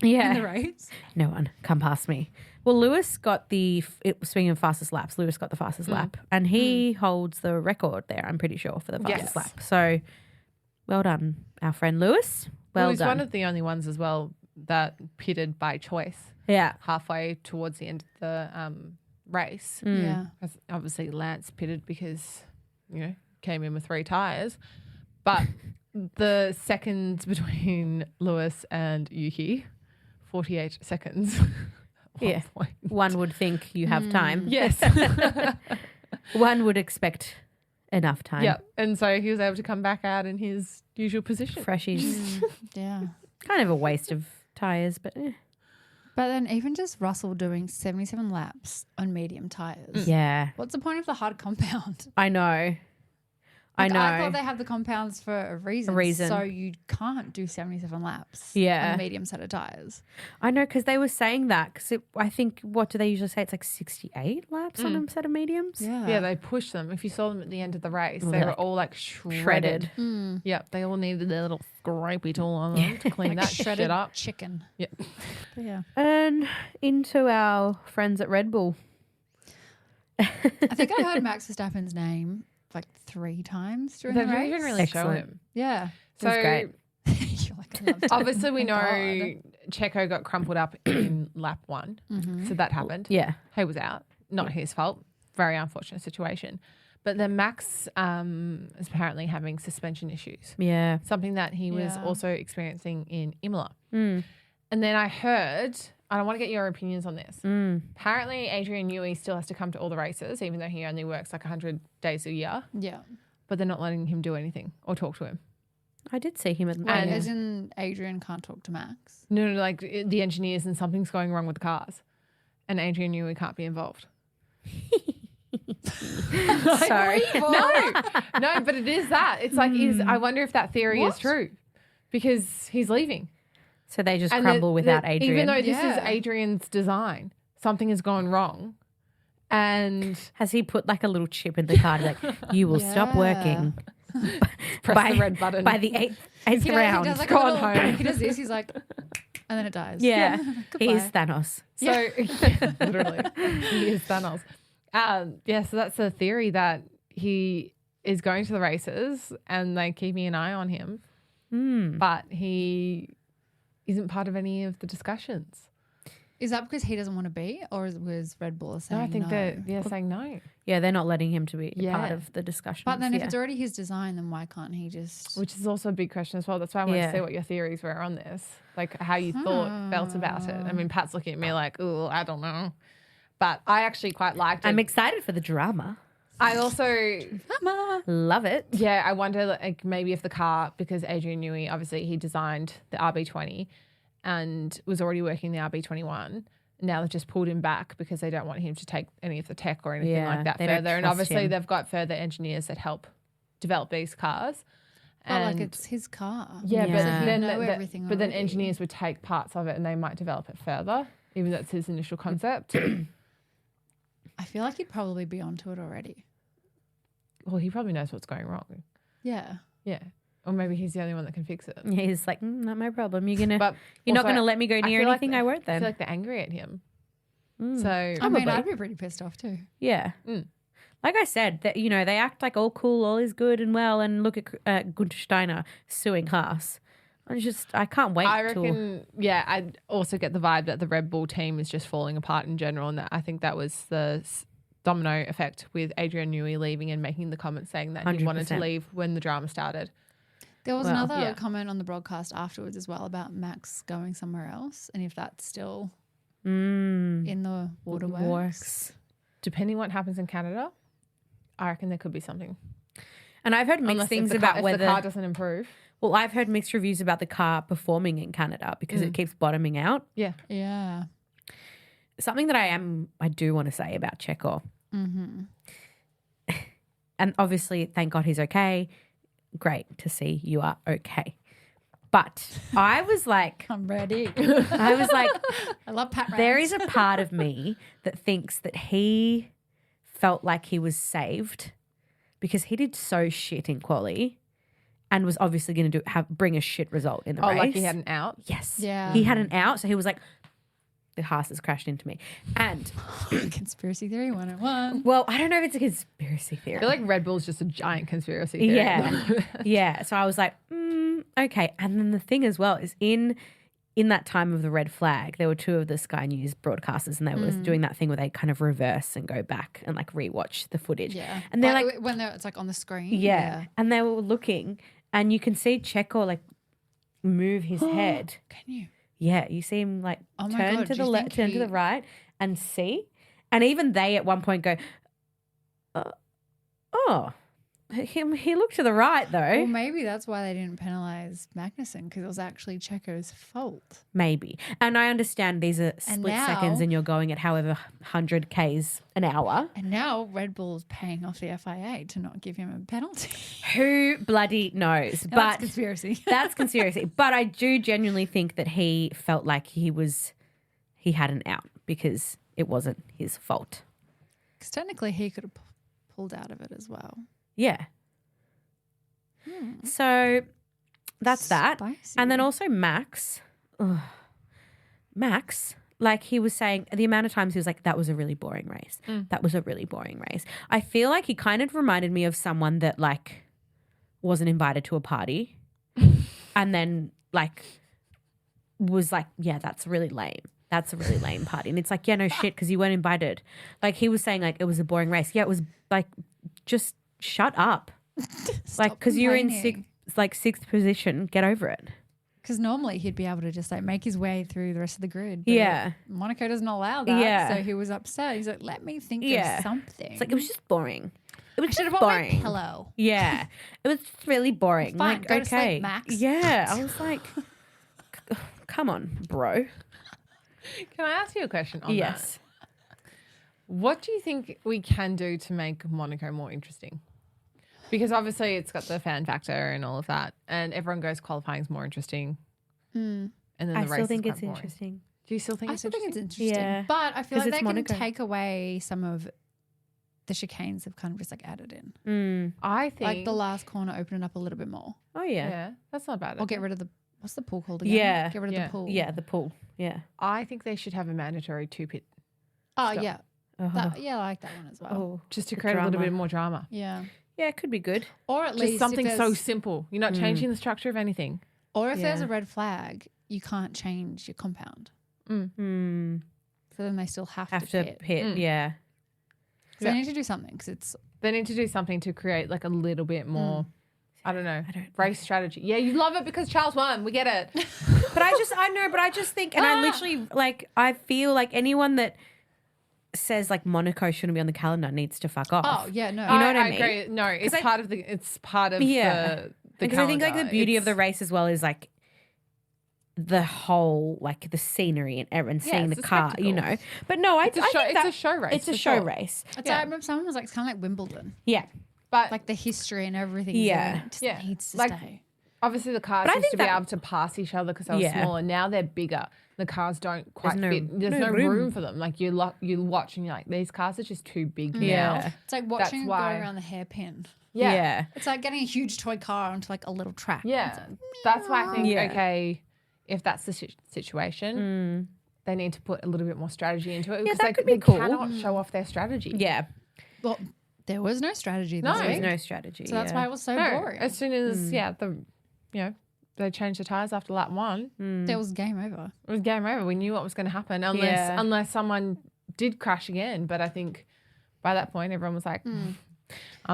Yeah. in the race. No one come past me. Well, Lewis got speaking of fastest laps, Lewis got the fastest lap and he holds the record there, I'm pretty sure, for the fastest Yes. lap. So well done, our friend Lewis. Well he's done. one of the only ones as well that pitted by choice yeah. halfway towards the end of the race. Yeah. Because obviously Lance pitted because, came in with 3 tyres. But the seconds between Lewis and Yuki, 48 seconds. Yeah. One would think you have time. Yes. One would expect enough time. Yeah. And so he was able to come back out in his usual position. Freshies. Yeah. Kind of a waste of tyres, but But then even just Russell doing 77 laps on medium tyres. yeah. What's the point of the hard compound? I know. Like, I know. I thought they have the compounds for a reason. A reason. So you can't do 77 laps Yeah. on a medium set of tyres. I know, because they were saying that. Because I think, what do they usually say? It's like 68 laps on a set of mediums. Yeah, they pushed them. If you saw them at the end of the race, they They're were like all like shredded. shredded. Yep, they all needed their little scrapey tool on them to clean that Shredded shit up. chicken. Yep. But yeah. And into our friends at Red Bull. I think I heard Max Verstappen's name like 3 times during They the race. didn't even really show Excellent. him. Yeah. It was great. You're like, I love that. Obviously, we Thank know God. Checo got crumpled up in lap 1. So that happened. Yeah. He was out. Not his fault. Very unfortunate situation. But then Max is apparently having suspension issues. Yeah. Something that he was Yeah. also experiencing in Imola. Mm. And then I heard, I want to get your opinions on this. Mm. Apparently, Adrian Newey still has to come to all the races, even though he only works like 100 days a year. Yeah. But they're not letting him do anything or talk to him. I did see him at the And- As in Adrian can't talk to Max. No, like the engineers and something's going wrong with the cars. And Adrian Newey can't be involved. Sorry. No, but it is that. It's like, I wonder if that theory is true because he's leaving. So they just crumble without Adrian. Even though this is Adrian's design, something has gone wrong. And has he put like a little chip in the car like, you will stop working press the red button by the eighth round. He does like Gone home. He does this. He's like, and then it dies. Yeah. Goodbye. He is Thanos. So literally, he is Thanos. So that's the theory, that he is going to the races and they're keeping an eye on him, but he isn't part of any of the discussions. Is that because he doesn't want to be, or was Red Bull saying no? I think they're saying no. Yeah, they're not letting him to be part of the discussion. But then if it's already his design, then why can't he just... Which is also a big question as well. That's why I wanted to see what your theories were on this, like how you felt about it. I mean, Pat's looking at me like, oh, I don't know. But I actually quite liked it. I'm excited for the drama. I also love it. Yeah, I wonder like maybe if the car, because Adrian Newey, obviously he designed the RB20 and was already working the RB21. Now they've just pulled him back because they don't want him to take any of the tech or anything like that further. And obviously they've got further engineers that help develop these cars. But like it's his car. Yeah, So but he'd then know everything but then already. engineers would take parts of it and they might develop it further, even though it's his initial concept. I feel like he'd probably be onto it already. Well, he probably knows what's going wrong. Yeah. Yeah. Or maybe he's the only one that can fix it. He's like, not my problem. You're not also, going to let me go near anything I won't then. I feel like they're angry at him. So I mean, I'd be pretty pissed off too. Yeah. Like I said, that they act like all cool, all is good and well, and look at Gunther Steiner suing Haas. I can't wait. I reckon, I also get the vibe that the Red Bull team is just falling apart in general, and that I think that was the domino effect with Adrian Newey leaving and making the comment saying that 100%. He wanted to leave when the drama started. There was another comment on the broadcast afterwards as well about Max going somewhere else, and if that's still in the waterworks. Depending what happens in Canada, I reckon there could be something. And I've heard mixed things about whether the car doesn't improve. Well, I've heard mixed reviews about the car performing in Canada because it keeps bottoming out. Yeah. Yeah. Something that I do want to say about Checo. And obviously, thank God he's okay. Great to see you are okay. But I was like, I'm ready. I was like, I love Pat Rance. There is a part of me that thinks that he felt like he was saved because he did so shit in quali and was obviously going to bring a shit result in the race. Oh, like he had an out? Yes. Yeah. He had an out, so he was like, the Haas has crashed into me. And Conspiracy theory 101. well, I don't know if it's a conspiracy theory. I feel like Red Bull's just a giant conspiracy theory. Yeah. Yeah. So I was like, okay. And then the thing as well is in that time of the red flag, there were two of the Sky News broadcasters and they were doing that thing where they kind of reverse and go back and like rewatch the footage. Yeah. And they're like, when it's like on the screen. yeah. And they were looking and you can see Checo like move his head. Can you? Yeah, you see him like turn God, to the left, turn to the right and see. And even they at one point go, he looked to the right though. Well, maybe that's why they didn't penalise Magnussen because it was actually Checo's fault. Maybe. And I understand these are split seconds and you're going at however 100 Ks an hour. And now Red Bull's paying off the FIA to not give him a penalty. Who bloody knows? Now But that's conspiracy. That's conspiracy. But I do genuinely think that he felt like he had an out because it wasn't his fault. Because technically he could have pulled out of it as well. Yeah. So that's that. Spicy. And then also Max, like he was saying, the amount of times he was like, that was a really boring race. That was a really boring race. I feel like he kind of reminded me of someone that like wasn't invited to a party and then like was like, yeah, that's really lame. That's a really lame party. And it's like, yeah, no shit, because you weren't invited. Like he was saying like it was a boring race. Yeah, it was like, just shut up. Like, because you're in sixth position, get over it. Because normally he'd be able to just like make his way through the rest of the grid. But Yeah. Monaco doesn't allow that. Yeah. So he was upset. He's like, let me think of something. It's like, it was just boring. It was I should have just bought boring. my pillow. Yeah. It was just really boring. Fine, like, go okay. to sleep, Max. Yeah. I was like, come on, bro. Can I ask you a question on Yes. that? What do you think we can do to make Monaco more interesting? Because obviously it's got the fan factor and all of that, and everyone goes qualifying's more interesting. And and then I the race still think is it's quite boring. interesting. Do you still think I it's still think interesting? it's interesting. Yeah. But I feel 'Cause like they it's Monaco. can take away some of the chicanes they've kind of just like added in. I think Like the last corner, open it up a little bit more. Oh, yeah. yeah, that's not bad. Or get rid of what's the pool called again? Yeah. Get rid of Yeah. the pool. Yeah, the pool. Yeah. I think they should have a mandatory 2-pit Oh, Stop. yeah. Oh. I like that one as well. Oh. just to The create a little drama. bit more drama. Yeah. Yeah, it could be good. Or at Just least something if so there's- simple. You're not changing the structure of anything. Or if there's Yeah. a red flag, you can't change your compound. Mm. So then they still have Have to to pit. hit. Yeah. So they need to do something because it's They need to do something to create like a little bit more, I don't know, race strategy. Yeah, you love it because Charles won. We get it. But I just think, and I literally, like, I feel like anyone that says, like, Monaco shouldn't be on the calendar needs to fuck off. Oh, yeah, no. You know what I mean? agree. No, it's I- part of the the Because I think, like, the calendar. beauty of the It's- race as well is, like, the whole, like, the scenery and everyone Yeah, seeing it's the a car, spectacle. you know. But no, I It's a I show- think it's that- a show race, It's a for show sure. race. It's like, I remember someone was like, it's kind of like Wimbledon. Yeah. But Like the history and everything. Yeah. It just Yeah. needs to Like- stay. obviously the cars But I used think to be that- able to pass each other because they were Yeah. smaller. Now they're bigger. The cars don't quite no- fit. There's no no room. room. for them. Like you watch and you're like, these cars are just too big Yeah. now. It's like watching it go why- around the hairpin. Yeah. It's like getting a huge toy car onto like a little track. Yeah. It's like, That's why I think, Yeah. okay, if that's the situation, they need to put a little bit more strategy into it. Yeah, Because that they, could be they cool. cannot show off their strategy. Yeah. well, there was no strategy. No. This There's week. no strategy. So that's yeah. why it was so No, boring. as soon as, they changed the tyres after lap 1, There was game over. it was game over. We knew what was going to happen Yeah. unless someone did crash again. But I think by that point, everyone was like, I'm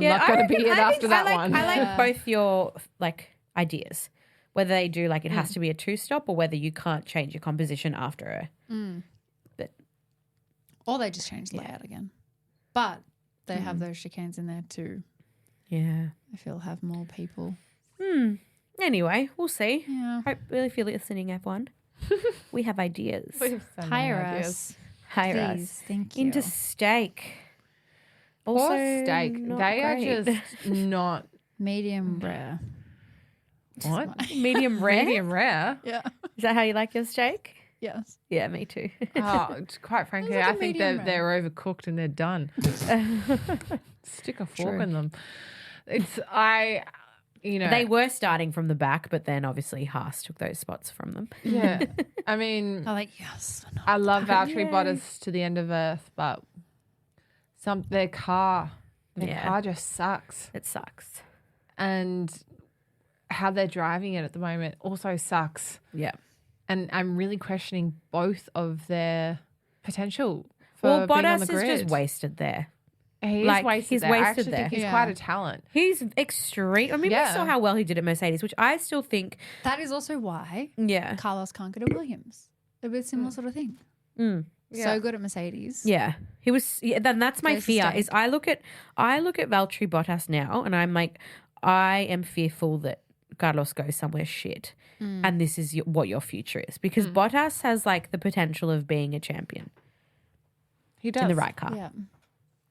Yeah, not going to be reckon- it I after think that I like, one. I like Yeah. both your like ideas. Whether they do like it has to be a 2-stop or whether you can't change your composition after But Or they just changed the layout again. But they have those chicanes in there too. yeah. I feel have more people. Anyway, we'll see. Yeah. Hope if you're listening, F1, we have ideas. We have so many Hire ideas. us. Hire Please. us Thank you. into steak. Poor Also, steak. not They great. are just not medium rare. what? medium rare. Medium rare. Yeah. Is that how you like your steak? Yes. Yeah, me too. Oh, quite frankly, like I a think medium they're overcooked and they're done. Stick a fork True. in them. They were starting from the back, but then obviously Haas took those spots from them. Yeah. I mean, I like yes. No. I love Valtteri Yay. Bottas to the end of earth, but their car Yeah. just sucks. It sucks. And how they're driving it at the moment also sucks. Yeah. And I'm really questioning both of their potential for Well, being on Bottas the is grid. just wasted there. He's Like, wasted he's there. I wasted actually there. think he's Yeah. quite a talent. He's extreme. I mean, Yeah. we saw how well he did at Mercedes, which I still think, That is also why yeah. Carlos can't go to Williams. It'd be a similar sort of thing. Mm. So good at Mercedes. Yeah. He was, then that's my Goes to fear stay. is I look at Valtteri Bottas now and I'm like, I am fearful that Carlos goes somewhere shit. And this is what your future is. Because Bottas has like the potential of being a champion He does. in the right car. Yeah.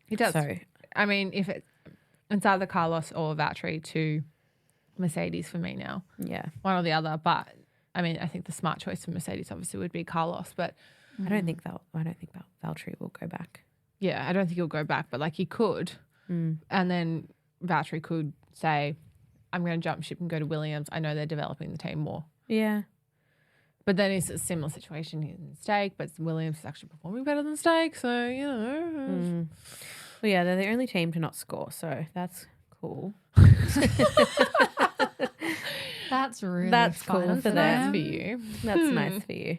He does. So, I mean, if it's either Carlos or Valtteri to Mercedes for me now, yeah. one or the other. But I mean, I think the smart choice for Mercedes obviously would be Carlos. But I don't think Valtteri will go back. yeah, I don't think he'll go back. But like he could, and then Valtteri could say, "I'm going to jump ship and go to Williams. I know they're developing the team more." Yeah. But then it's a similar situation in Stake, but Williams is actually performing better than Stake, so you know. Well, yeah, they're the only team to not score, so that's cool. That's really That's fun cool for That's them. for you. That's nice for you.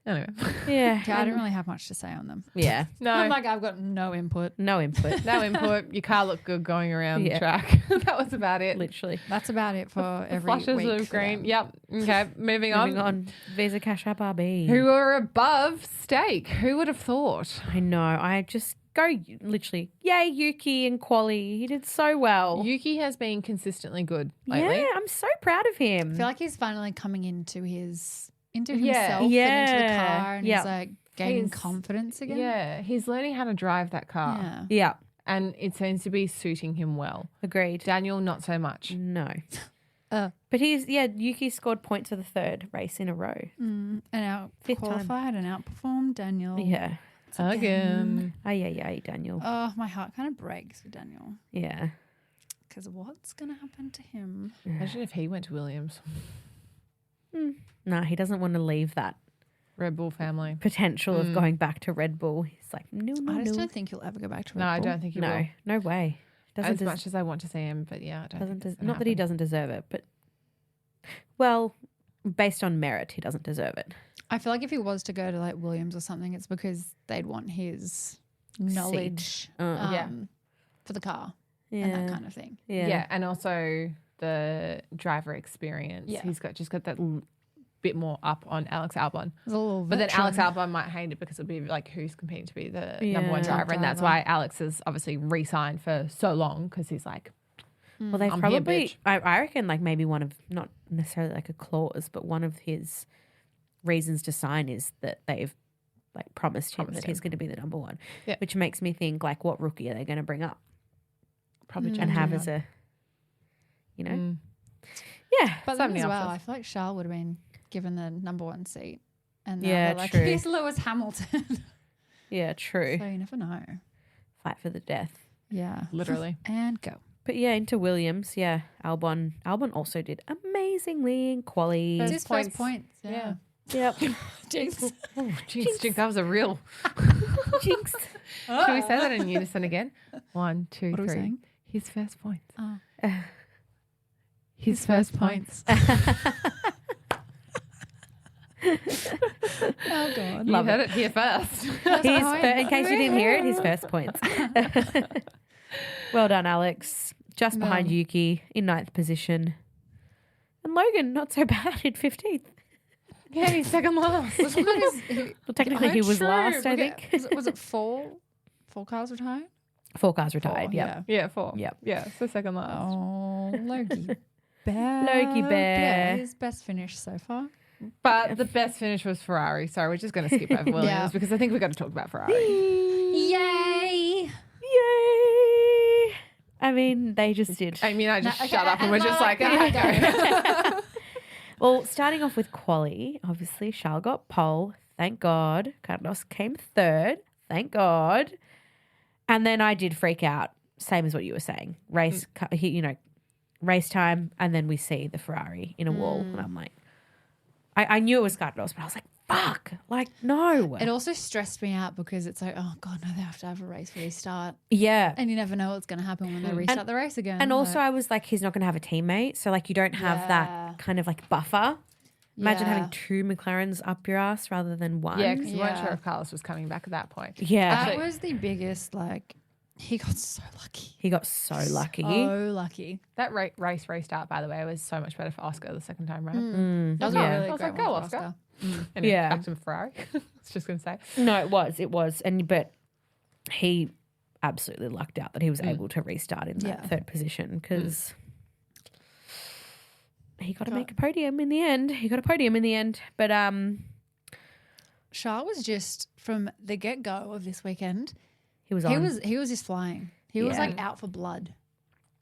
Anyway, Yeah. Yeah, I don't really have much to say on them. Yeah. no, I'm like, I've got no input. No input. no input. Your car looked good going around the Yeah. track. That was about it. Literally. That's about it for every Flashes week. of for green. them. Yep. Okay. Moving on. Visa Cash App RB. Who are above Stake? Who would have thought? I know. I just go literally. Yay, Yuki and Quali. He did so well. Yuki has been consistently good lately. Yeah, I'm so proud of him. I feel like he's finally coming into himself Yeah. and into the car and Yeah. he's like gaining He's- confidence again. Yeah, he's learning how to drive that car, Yeah. Yeah. and it seems to be suiting him well. Agreed. Daniel, not so much. No. But Yuki scored points for the third race in a row. And out-qualified and outperformed Daniel. Yeah. Again. Ay, Daniel. Oh, my heart kind of breaks for Daniel. Yeah. Because what's going to happen to him? Imagine if he went to Williams. No, he doesn't want to leave that Red Bull family. potential of going back to Red Bull. He's like, no. I just don't think he'll ever go back to Red No, Bull. I don't think he will. No way. As much as I want to see him, but yeah, I don't think it's gonna not that he happen. doesn't deserve it, but based on merit, he doesn't deserve it. I feel like if he was to go to like Williams or something, it's because they'd want his knowledge for the car and that kind of thing. Yeah, and also the driver experience. Yeah. He's got that bit more up on Alex Albon. There's a little But then veteran. Alex Albon might hate it because it'll be like who's competing to be the number one Yeah. driver. And that's why Alex has obviously re-signed for so long because he's like, Well, they I'm here, probably, bitch. I reckon, like maybe one of, not necessarily like a clause, but one of his reasons to sign is that they've like promised him that he's going to be the number one, which makes me think like, what rookie are they going to bring up? probably And have as a, yeah. But so then many as well, options. I feel like Charles would have been given the number one seat. And now Yeah, they're like, true. here's Lewis Hamilton. Yeah, true. So you never know. Fight for the death. Yeah. literally. And go. But yeah, into Williams, yeah. Albon also did amazingly in quali. It's his first points. Yeah. Yep. Jinx. Oh, jinx, that was a real. Jinx. Should we say that in unison again? 1, 2, What are we 3. saying? His first points. Oh. His first points. Oh, God. You heard it here first. In case you didn't hear it, his first points. Well done, Alex. Just behind Yuki in 9th position. And Logan, not so bad in 15th. Yeah, he's second last. Well, technically, he was last, I think. Was it four cars retired? 4 cars retired, yeah. Yeah, 4. Yep. Yeah, so second last. Oh, Logie Bear. Logie Bear. His best finish so far. But the best finish was Ferrari. So we're just going to skip over Williams because I think we've got to talk about Ferrari. Yay! Yay! I mean, they just did. I mean, I just shut up and we're just like, go. Well, starting off with quali, obviously Charles got pole. Thank God. Carlos came 3rd. Thank God. And then I did freak out, same as what you were saying. Race time, and then we see the Ferrari in a wall, and I'm like, I knew it was Carlos, but I was like, fuck, like no. It also stressed me out because it's like, oh God, no, they have to have a race restart. Yeah. And you never know what's going to happen when they restart the race again. And also I was like, he's not going to have a teammate. So like you don't have that kind of like buffer. Imagine having 2 McLarens up your ass rather than one. yeah, because you weren't sure if Carlos was coming back at that point. Yeah. that was the biggest, like, he got so lucky. He got so lucky. So lucky. That race restart, by the way, was so much better for Oscar the second time round. That was Yeah. a really I was great like, one go, for Oscar. Oscar. Anyway, Yeah. back to Ferrari. I was just going to say. No, it was. But he absolutely lucked out that he was able to restart in that 3rd position because he got to make a podium in the end. But Charles was just, from the get-go of this weekend, he was he was just flying. He was like out for blood.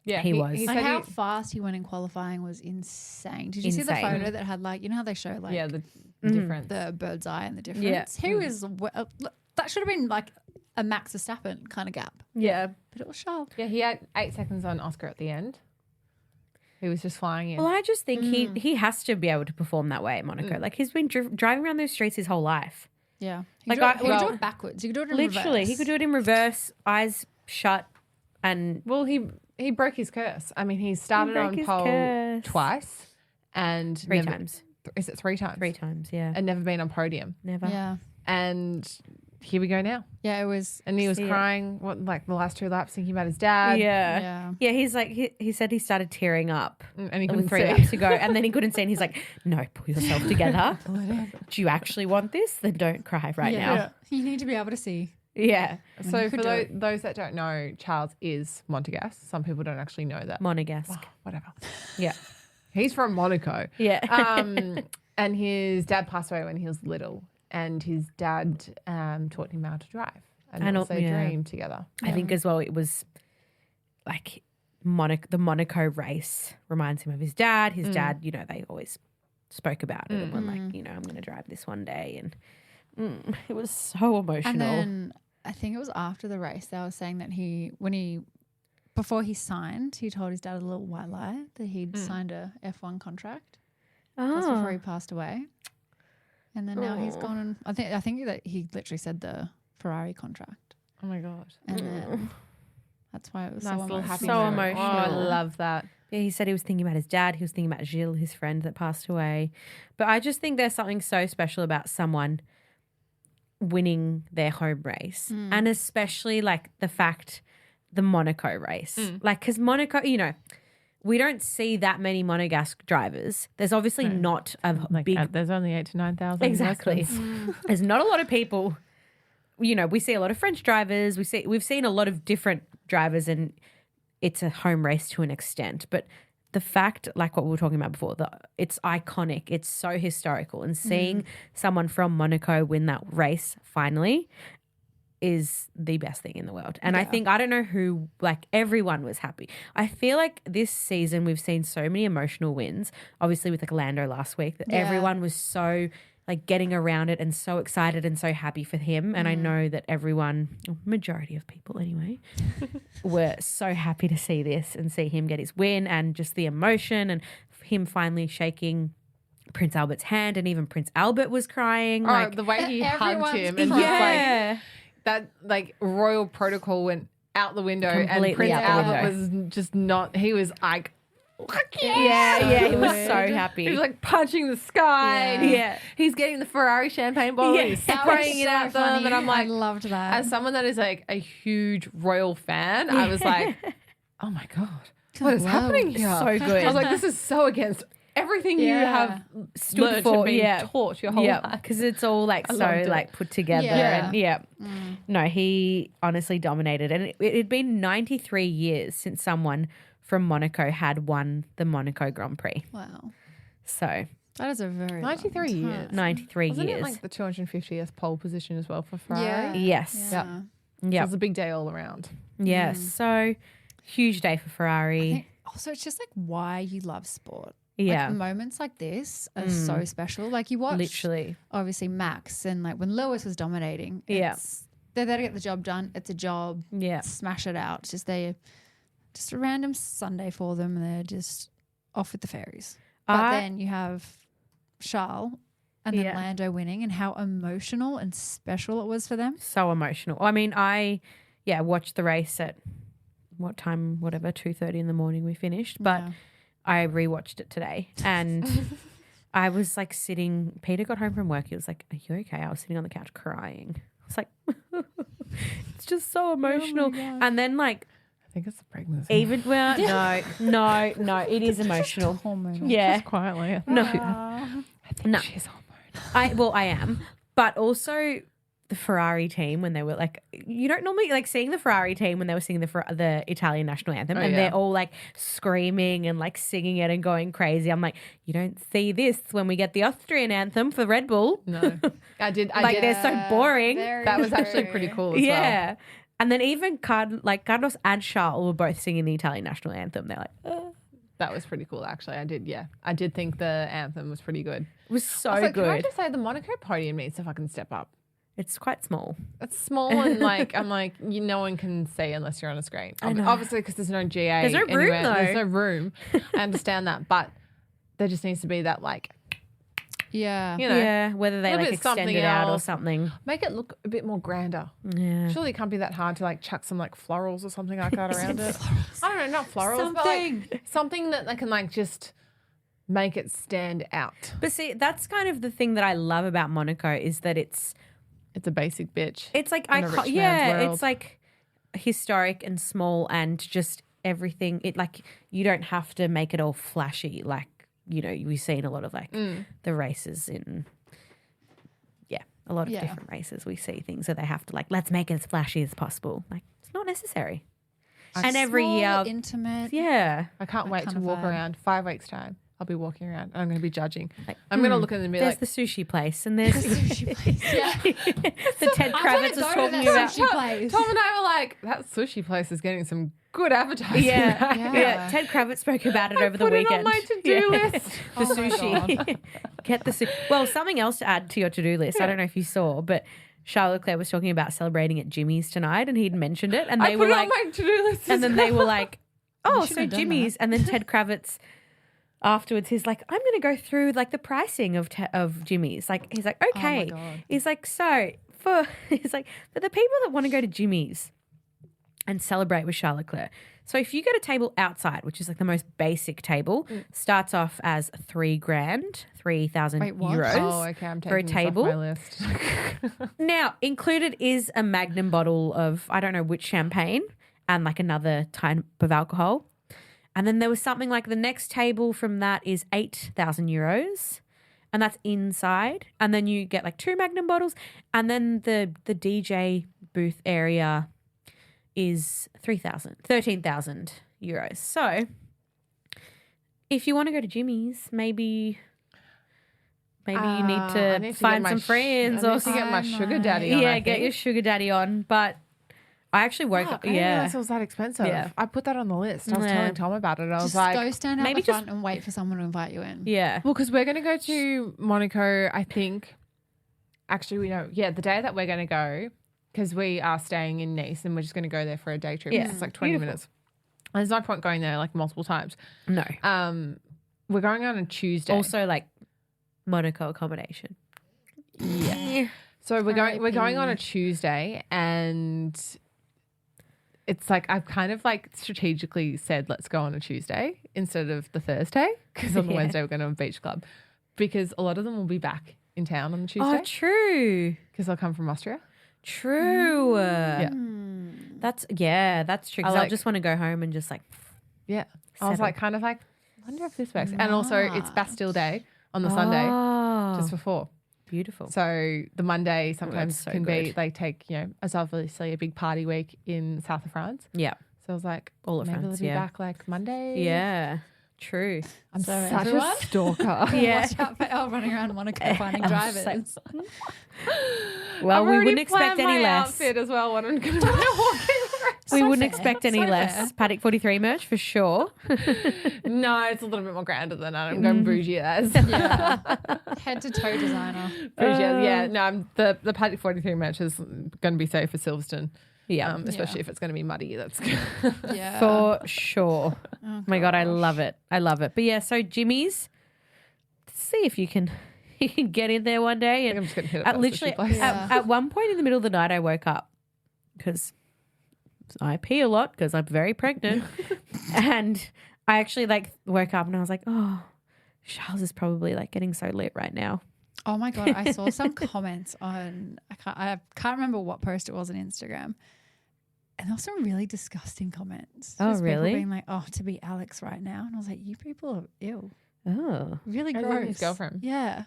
Yeah, He was. He Like said how fast he went in qualifying was insane. Did you see the Insane. photo that had like, you know how they show like the difference. the bird's eye and the difference? Yeah. He was, that should have been like a Max Verstappen kind of gap. yeah. But it was Charles. Yeah, he had 8 seconds on Oscar at the end. He was just flying in. Well, I just think he has to be able to perform that way at Monaco. Like he's been driving around those streets his whole life. Yeah. He Like, could, do, I- he could do well, it backwards. He could do it in Literally, reverse. he could do it in reverse, eyes shut, and Well, he broke his curse. I mean, he started broke on his pole curse. twice and 3 never- times. Is it 3 times? 3 times, yeah. And never been on podium. Never. Yeah. And here we go now. Yeah, it was. And he was See it. crying, like the last 2 laps, thinking about his dad. Yeah. Yeah. He's like, he said he started tearing up And he with couldn't 3 see. laps to go. And then he couldn't see. And he's like, no, pull yourself together. Do you actually want this? Then don't cry right now. You need to be able to see. Yeah. So you for could do those that don't know, Charles is Monegasque. Some people don't actually know that. Monegasque. Whatever. Yeah. He's from Monaco. Yeah. And his dad passed away when he was little. And his dad taught him how to drive. And And also yeah. dreamed together. I think as well, it was like the Monaco race reminds him of his dad. His dad, you know, they always spoke about it and were like, you know, I'm going to drive this one day. And it was so emotional. And then I think it was after the race they were saying that before he signed, he told his dad a little white lie that he'd signed a F1 contract. That's before he passed away. And then now he's gone and I think that he literally said the Ferrari contract. Oh my God. And then that's why it was Nice so little emotional. happy So moment. emotional. Oh, I love that. Yeah, he said he was thinking about his dad. He was thinking about Gilles, his friend that passed away. But I just think there's something so special about someone winning their home race. And especially like the Monaco race. Like, because Monaco, you know, we don't see that many monegasque drivers. There's obviously not a big... There's only 8,000 to 9,000. Exactly. There's not a lot of people. You know, we see a lot of French drivers. We've seen a lot of different drivers, and it's a home race to an extent. But the fact, like what we were talking about before, it's iconic. It's so historical. And seeing someone from Monaco win that race finally is the best thing in the world. And I think, I don't know who, like everyone was happy. I feel like this season we've seen so many emotional wins, obviously with like Lando last week, that everyone was so like getting around it and so excited and so happy for him. And I know that everyone, majority of people anyway, were so happy to see this and see him get his win and just the emotion and him finally shaking Prince Albert's hand, and even Prince Albert was crying. Like the way he hugged everyone's him and crying. just like that, like royal protocol went out the window, Completely and Prince out the Albert window. was just not. He was like, yeah, he was so happy. He was like punching the sky. Yeah. He's getting the Ferrari champagne bottle. Yeah. He's That was spraying it so at them, funny. and I'm I like, loved that. as someone that is like a huge royal fan, I was like, oh my God, what is happening here? So good. I was like, this is so against everything you have Stood learned for, and been yeah. taught your whole life. Because it's all like so loved it. like put together. Yeah. And no, he honestly dominated. And it had been 93 years since someone from Monaco had won the Monaco Grand Prix. Wow. So That is a very 93 long time. years. 93 Wasn't years. it like the 250th pole position as well for Ferrari? Yeah. Yes. Yeah. So Yep. it was a big day all around. Yes. So huge day for I Ferrari. think also, it's just like why you love sport. Yeah. Like moments like this are so special. Like you watch Literally. obviously Max and like when Lewis was dominating. Yeah. They're there to get the job done. It's a job. Yeah. Smash it out. It's just a random Sunday for them and they're just off with the fairies. But then you have Charles and then Lando winning and how emotional and special it was for them. So emotional. I mean, I watched the race at what time, whatever, 2:30 in the morning we finished. But I rewatched it today and I was like sitting, Peter got home from work. He was like, are you okay? I was sitting on the couch crying. I was like, it's just so emotional. And then like, I think it's the pregnancy. even, well, no, it is emotional. Hormonal. Yeah. Just quietly. No, I think No. she's hormonal. I am. But also the Ferrari team when they were like, you don't normally like seeing the Ferrari team when they were singing the Italian national anthem and they're all like screaming and like singing it and going crazy. I'm like, you don't see this when we get the Austrian anthem for Red Bull. No. I did. They're so boring. That was actually pretty cool as well. Yeah. And then even Carlos and Charles were both singing the Italian national anthem. They're like, That was pretty cool, actually. I did think the anthem was pretty good. it was so Also, can I good. just say the Monaco podium needs to fucking step up. It's quite small. It's small and like I'm like no one can see unless you're on a screen. Obviously, because there's no GA. There's no room, anywhere. though. There's no room. I understand that, but there just needs to be that like Yeah. you know Yeah, whether they little like bit extend something it out or else. something. make it look a bit more grander. Yeah. Surely it can't be that hard to like chuck some like florals or something like that around it. I don't know, not florals, but like something that they can like just make it stand out. But see, that's kind of the thing that I love about Monaco is that it's It's a basic bitch. like in a rich man's world. it's like historic and small and just everything. It like you don't have to make it all flashy like, you know, we've seen a lot of like the races in a lot of different races. We see things that they have to like, let's make it as flashy as possible. Like it's not necessary. And every Small, year, intimate. yeah. I can't wait kind to of walk vibe. around 5 weeks time. I'll be walking around and I'm going to be judging. I'm going to look at them and be There's like, the sushi place and there's Yeah. the Ted Kravitz was talking about. sushi place. Tom and I were like, that sushi place is getting some Good advertising. Yeah. Ted Kravitz spoke about it over the Put it weekend. on my to-do list. The sushi. Get the sushi. Well, something else to add to your to-do list. I don't know if you saw, but Charlotte Claire was talking about celebrating at Jimmy's tonight, and he'd mentioned it, and they I were put it like, on my to-do list. and then they were like, oh, should so have done Jimmy's, and then Ted Kravitz. Afterwards, he's like, I'm going to go through like the pricing of Jimmy's. Like, he's like, okay. God. He's like, so for the people that want to go to Jimmy's and celebrate with Charlotte Claire. So if you get a table outside, which is like the most basic table, starts off as $3,000, 3,000 Wait, what? euros Oh, okay. I'm for a taking this table. off my list. Now, included is a magnum bottle of, I don't know which champagne, and like another type of alcohol. And then there was something like the next table from that is 8,000 euros, and that's inside. And then you get like 2 magnum bottles, and then the DJ booth area is 13,000 euros. So if you want to go to Jimmy's, maybe you need I to need to find get some my friends I or need to get my something. sugar daddy on. I Get think. your sugar daddy on. But I actually woke up. I didn't Yeah. realize it was that expensive. Yeah. I put that on the list. I was Yeah. telling Tom about it. I was Just like, go stand out maybe the just- front and wait for someone to invite you in. Yeah. well, because we're going to go to Monaco, I think. Actually, we know. Yeah, the day that we're going to go, because we are staying in Nice and we're just going to go there for a day trip. Yeah. It's like 20 Beautiful. minutes. And there's no point going there like multiple times. No. We're going on a Tuesday. Also, like Monaco accommodation. Yeah. So we're going on a RIP. Tuesday, and it's like I've kind of like strategically said let's go on a Tuesday instead of the Thursday, because on the Yeah. Wednesday we're going to a beach club, because a lot of them will be back in town on the Oh, Tuesday true. because they'll come from Austria. True. Yeah. That's true. Because I I'll like- just want to go home and just like Yeah. I was Settle. like kind of like wonder if this works. And also it's Bastille Day on the Sunday Oh, just before. beautiful. So the Monday sometimes so can be good. they take, as obviously a big party week in south of France. Yeah. So I was like, All of maybe France, they'll be yeah. back like Monday. Yeah. True. I'm So such everyone- a stalker. Yeah. Watch out for Elle running around Monaco finding I was drivers. just like, well, I've we already wouldn't expect planned any my less. outfit as well when I'm going to be walking We So wouldn't fair. expect any So less. fair. Paddock 43 merch for sure. No, it's a little bit more grander than that. I'm going bougie as. Yeah. Head to toe designer. Bougie as, yeah. No, the Paddock 43 match is going to be safe for Silverstone. Yeah. Especially if it's going to be muddy. That's Yeah. For sure. Oh, My God, I gosh. love it. I love it. But yeah, so Jimmy's, see if you can get in there one day. I'm And just going to hit it at up literally, place. Yeah. at one point in the middle of the night, I woke up because I pee a lot because I'm very pregnant. And I actually woke up and I was like, oh, Charles is probably like getting so lit right now. Oh my God. I saw some comments on, I can't remember what post it was on Instagram. And there were some really disgusting comments. Oh, Just people really? being like, oh, to be Alex right now. And I was like, you people are ill. Oh. Really As in gross. his girlfriend? Yeah.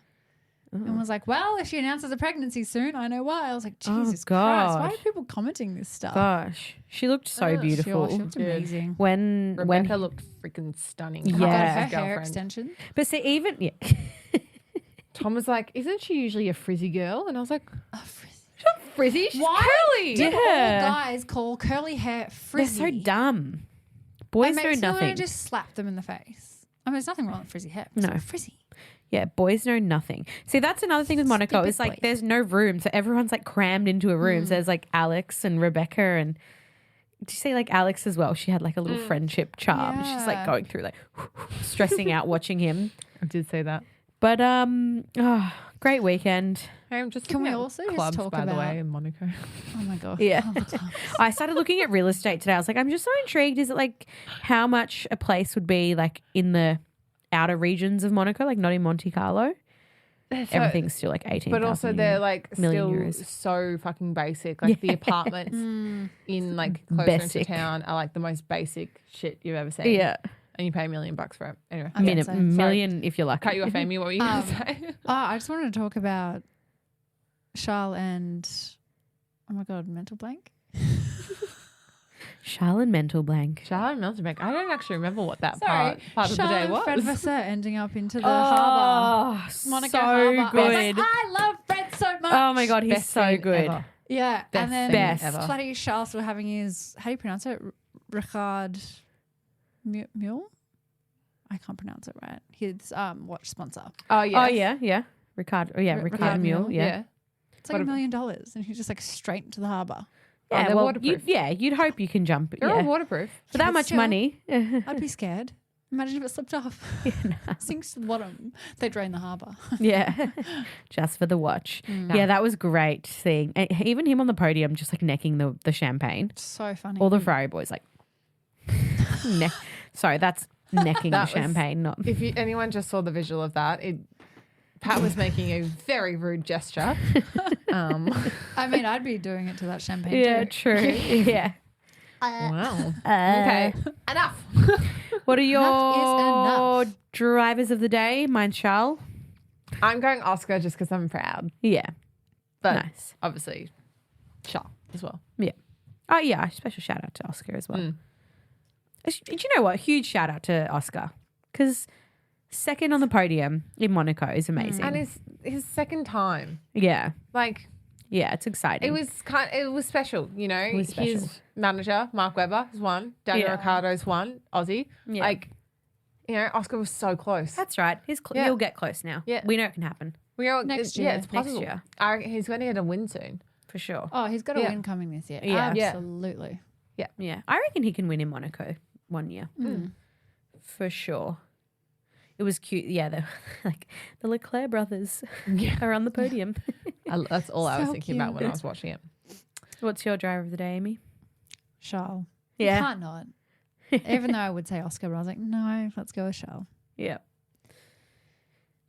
Oh. And was like, well, if she announces a pregnancy soon, I know why. I was like, Oh, Jesus Christ. Why God. are people commenting this stuff? Gosh. She looked so Oh, beautiful. She looked Good. amazing. When Rebecca looked freaking stunning. Oh my God, Yeah. her His hair girlfriend. extension. But see, even, yeah. Tom was like, isn't she usually a frizzy girl? And I was like, Oh, frizzy. frizzy? She's Why curly. do all Yeah. guys call curly hair They're frizzy? so dumb. It Boys know makes me want nothing. to just slap them in the face. I mean, there's nothing wrong with frizzy hair. It's No. like frizzy. Yeah, boys know nothing. See, that's another thing with Monaco. Stupid It's like boys. there's no room, so everyone's like crammed into a room. So there's like Alex and Rebecca, and did you say like Alex as well? She had like a little friendship charm. She's like Yeah. going through like stressing out watching him. I did say that. But great weekend. Hey, I'm just Can we looking at also just clubs, talk by the about- way, in Monaco. Oh my God. Yeah. Oh, the clubs. I started looking at real estate today. I was like, I'm just so intrigued. Is it like how much a place would be like in the outer regions of Monaco, like not in Monte Carlo? Everything's still like 18. But also they're like million still euros. so fucking basic. Like the apartments in like closer into Basic. town are like the most basic shit you've ever seen. Yeah. And you pay $1 million for it. Anyway. I'm Minute, insane. million if you're lucky. Cut you off, Amy. What were you going to say? Oh, I just wanted to talk about Charles and, oh my God, mental blank. Charlotte and mental blank. Charlotte Meltonbeck. I don't actually remember what that Sorry. part of the Charles day and was. Fred Vasseur ending up into the harbour. Monaco so harbour. I was good. like, I love Fred so much. Oh my God, he's Best so scene good. ever. Yeah. Best and then scene Best. ever. bloody Charles were having his, how do you pronounce it? Ricard Mule. I can't pronounce it right. His watch sponsor. Oh, yeah. Oh, yeah. Ricard Mule. Yeah. It's like $1 million, and he's just like straight into the harbour. Yeah, they're well, waterproof. you'd hope you can jump. They're yeah. all waterproof. For that much Still, money. I'd be scared. Imagine if it slipped off. Sinks to the bottom. They drain the harbour. Yeah. Just for the watch. Yeah, that was great seeing. Even him on the podium just like necking the champagne. So funny. All the Ferrari boys like sorry, that's necking the champagne, not If anyone just saw the visual of that, Pat was making a very rude gesture. I mean, I'd be doing it to that champagne yeah, too. true. Yeah. Wow. Okay. Enough. What are your enough. drivers of the day? Mine's Charles. I'm going Oscar just because I'm proud. Yeah. But Nice. obviously, Charles as well. Yeah. Oh, yeah. Special shout out to Oscar as well. Do you know what? Huge shout out to Oscar because second on the podium in Monaco is amazing. And his second time. Yeah. Like, Yeah, it's exciting. it was special, you know. was special. His manager, Mark Webber, has won. Daniel Ricciardo's won, Aussie. Yeah. Like, you know, Oscar was so close. That's right. Yeah. He'll get close now. Yeah. We know it can happen Next Yeah, year. it's possible. year. He's going to get a win soon. for sure. Oh, he's got a Yeah. win coming this year. Yeah. Yeah. Absolutely. Yeah. I reckon he can win in Monaco one year. For sure. It was cute. Yeah, the Leclerc brothers are on the podium. That's all I was So thinking about cute. when I was watching it. What's your driver of the day, Amy? Charles. Yeah. You can't not. Even though I would say Oscar, but I was like, no, let's go with Charles. Yeah.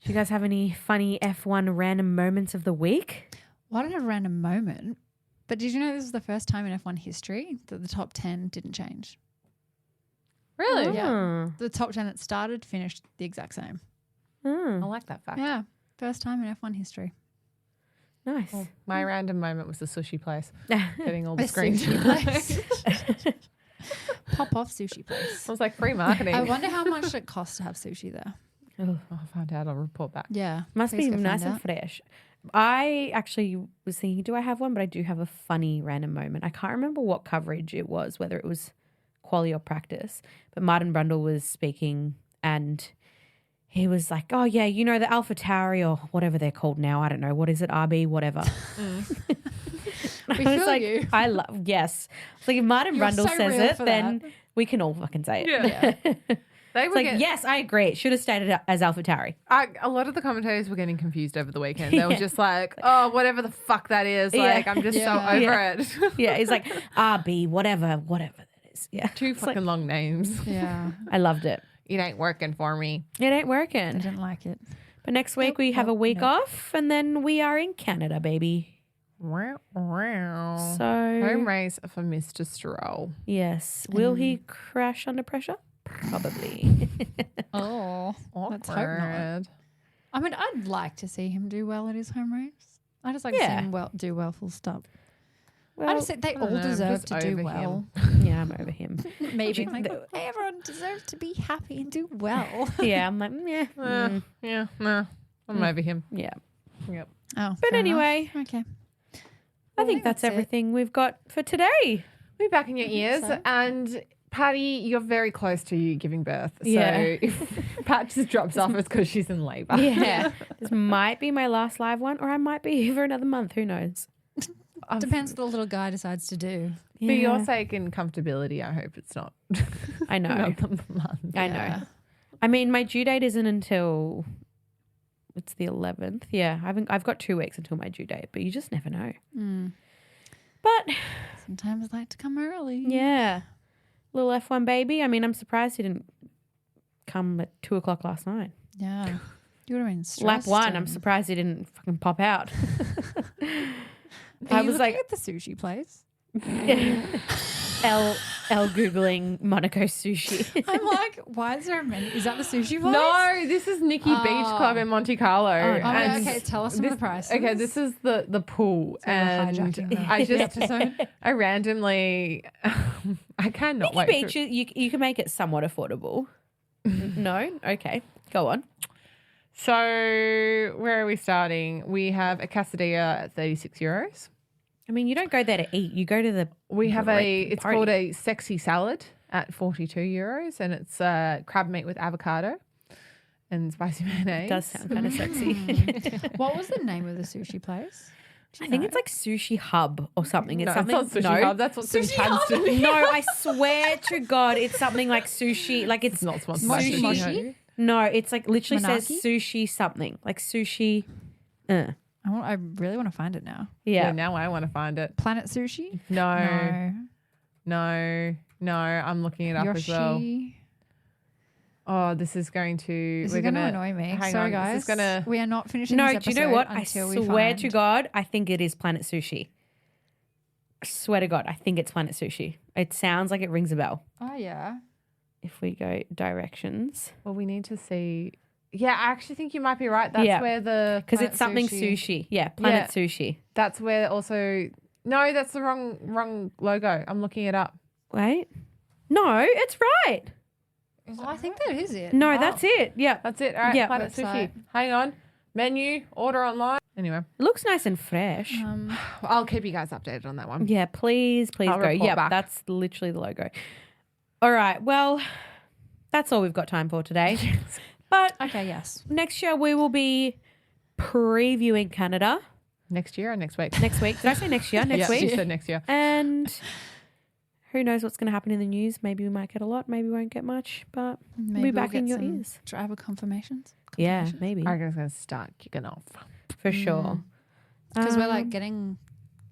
Do you guys have any funny F1 random moments of the week? Well, I don't have a random moment, but did you know this is the first time in F1 history that the top 10 didn't change? Really? Yeah. The top 10 that started finished the exact same. I like that fact. Yeah. First time in F1 history. Nice. Well, my random moment was the sushi place. Yeah. Getting all The the screens. sushi place. Pop off sushi place. I was like, free marketing. I wonder how much it costs to have sushi there. I'll find out. I'll report back. Yeah. Must please be go nice find and out. fresh. I actually was thinking, do I have one? But I do have a funny random moment. I can't remember what coverage it was, whether it was quali or practice. But Martin Brundle was speaking and he was like, oh, yeah, you know, the Alpha Tauri or whatever they're called now. I don't know. What is it? RB, whatever. We I was feel like, you. I love, yes. It's like if Martin You're Brundle so says real it, for then that. we can all fucking say it. Yeah. They It's were like, yes, I agree. It should have stated as Alpha Tauri. A lot of the commentators were getting confused over the weekend. They were Yeah. just like, oh, whatever the fuck that is. Yeah. Like, I'm just so Yeah. over Yeah. it. Yeah, he's like, RB, whatever that is. Yeah. Two It's like, fucking long names. Yeah. I loved it. It ain't working for me. It ain't I working. didn't like it. But next week Nope, we have a nope, week nope. off and then we are in Canada, baby. So, So, home race for Mr. Stroll. yes. Will he crash under pressure? Probably. Oh. Let's hope not. Awkward. I mean, I'd like to see him do well at his home race. I just like to see Yeah. him do well, full stop. Well, I just think they don't all know, I'm deserve just to do over well. yeah, I'm over him. Maybe. Like, hey, everyone deserves to be happy and do well. Yeah, I'm like, yeah. Yeah, no. I'm over him. Yeah. Yep. Oh, But fair anyway, enough. Okay. I think that's it. everything we've got for today. We're back in your ears. so. And Patty, you're very close to you giving birth. Yeah. So if Pat just drops off, it's because she's in labour. Yeah. This might be my last live one or I might be here for another month. Who knows? Depends what the little guy decides to do. For your sake and comfortability, I hope it's not. I know. not the month. I know. I mean, my due date isn't until it's the 11th. Yeah, I've got 2 weeks until my due date, but you just never know. But Sometimes I like to come early. yeah, little F1 baby. I mean, I'm surprised he didn't come at 2:00 last night. Yeah. You would have been Lap stressed. 1, I'm and- surprised he didn't fucking pop out. Are I you was looking like, at the sushi place. L googling Monaco sushi. I'm like, why is there a menu? Is that the sushi place? No, this is Nikki Beach Club in Monte Carlo. Oh, and okay, tell us some of the prices. Okay, this is the pool, we're and hijacking the I just episode. I randomly I cannot Nikki wait. Beach, you can make it somewhat affordable. No? Okay, go on. So where are we starting? We have a quesadilla at €36. I mean, you don't go there to eat. You go to the We have it's party. called a sexy salad. at 42 euros, and it's crab meat with avocado and spicy mayonnaise. It does sound kind of sexy. What was the name of the sushi place? I think it's like Sushi Hub or something. It's something. It's not Sushi Hub. That's what Sushi Hub's doing. No, I swear to God, it's something like sushi. Like it's not sponsored by sushi. Sushi. No, it's like literally says Monarchy? sushi something. Like sushi. I really want to find it now. Yeah. Now I want to find it. Planet Sushi? No. I'm looking it up as well. Yoshi. Oh, this is going to. This we're is going to gonna annoy me. hang Sorry, on, guys. This is gonna. We are not finishing No, this do you know episode what? I until we swear to find- God, I think it is Planet Sushi. I swear to God, I think it's Planet Sushi. It sounds like it rings a bell. Oh, yeah. If we go directions. Well, we need to see. Yeah, I actually think you might be right. That's where the Because Planet it's something Sushi. sushi. Yeah, Planet Sushi. That's where also. No, that's the wrong logo. I'm looking it up. Wait. No, it's right. Oh, I think that is it. No, that's it. Yeah. That's it. All right, Yeah. Planet Website. Sushi. Hang on. Menu, order online. Anyway, It looks nice and fresh. I'll keep you guys updated on that one. Yeah, please I'll go. report Yeah, back. that's literally the logo. All right. Well, that's all we've got time for today. But Okay, yes. next year we will be previewing Canada Next year or next week? next week. Did I say next year? Next Yeah, week. you said next year. And who knows what's going to happen in the news? Maybe we might get a lot. Maybe we won't get much. But we'll be back in your ears. Driver confirmations. Yeah, maybe. I reckon it's going to start kicking off. For sure. Because we're like getting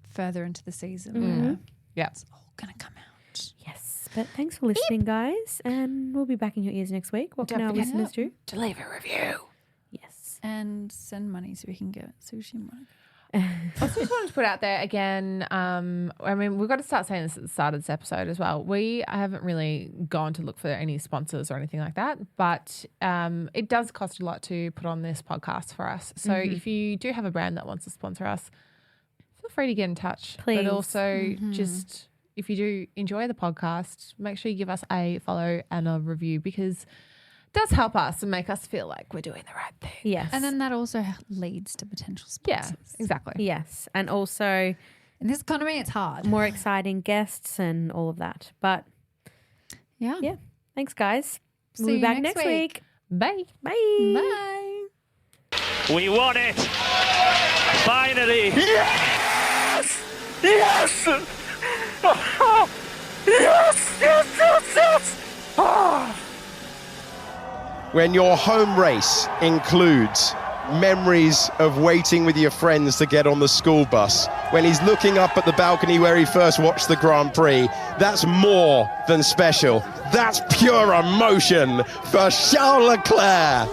further into the season. Where Yeah. it's all going to come out. Yes. But thanks for listening, guys. And we'll be back in your ears next week. What can our listeners do? To leave a review. Yes. And send money so we can get sushi money. I also just wanted to put out there again, I mean, we've got to start saying this at the start of this episode as well. We haven't really gone to look for any sponsors or anything like that, but it does cost a lot to put on this podcast for us. So if you do have a brand that wants to sponsor us, feel free to get in touch. Please. But also just if you do enjoy the podcast, make sure you give us a follow and a review because it does help us and make us feel like we're doing the right thing. Yes. And then that also leads to potential Yeah, sponsors. exactly. yes. And also In this economy, it's hard. more exciting guests and all of that. But Yeah. yeah, thanks, guys. See We'll be you back next next week. week. Bye. Bye. Bye. We won it! Finally! Yes! Yes! Oh, yes! Yes! Yes! Yes! Oh. When your home race includes memories of waiting with your friends to get on the school bus, when he's looking up at the balcony where he first watched the Grand Prix, that's more than special. That's pure emotion for Charles Leclerc.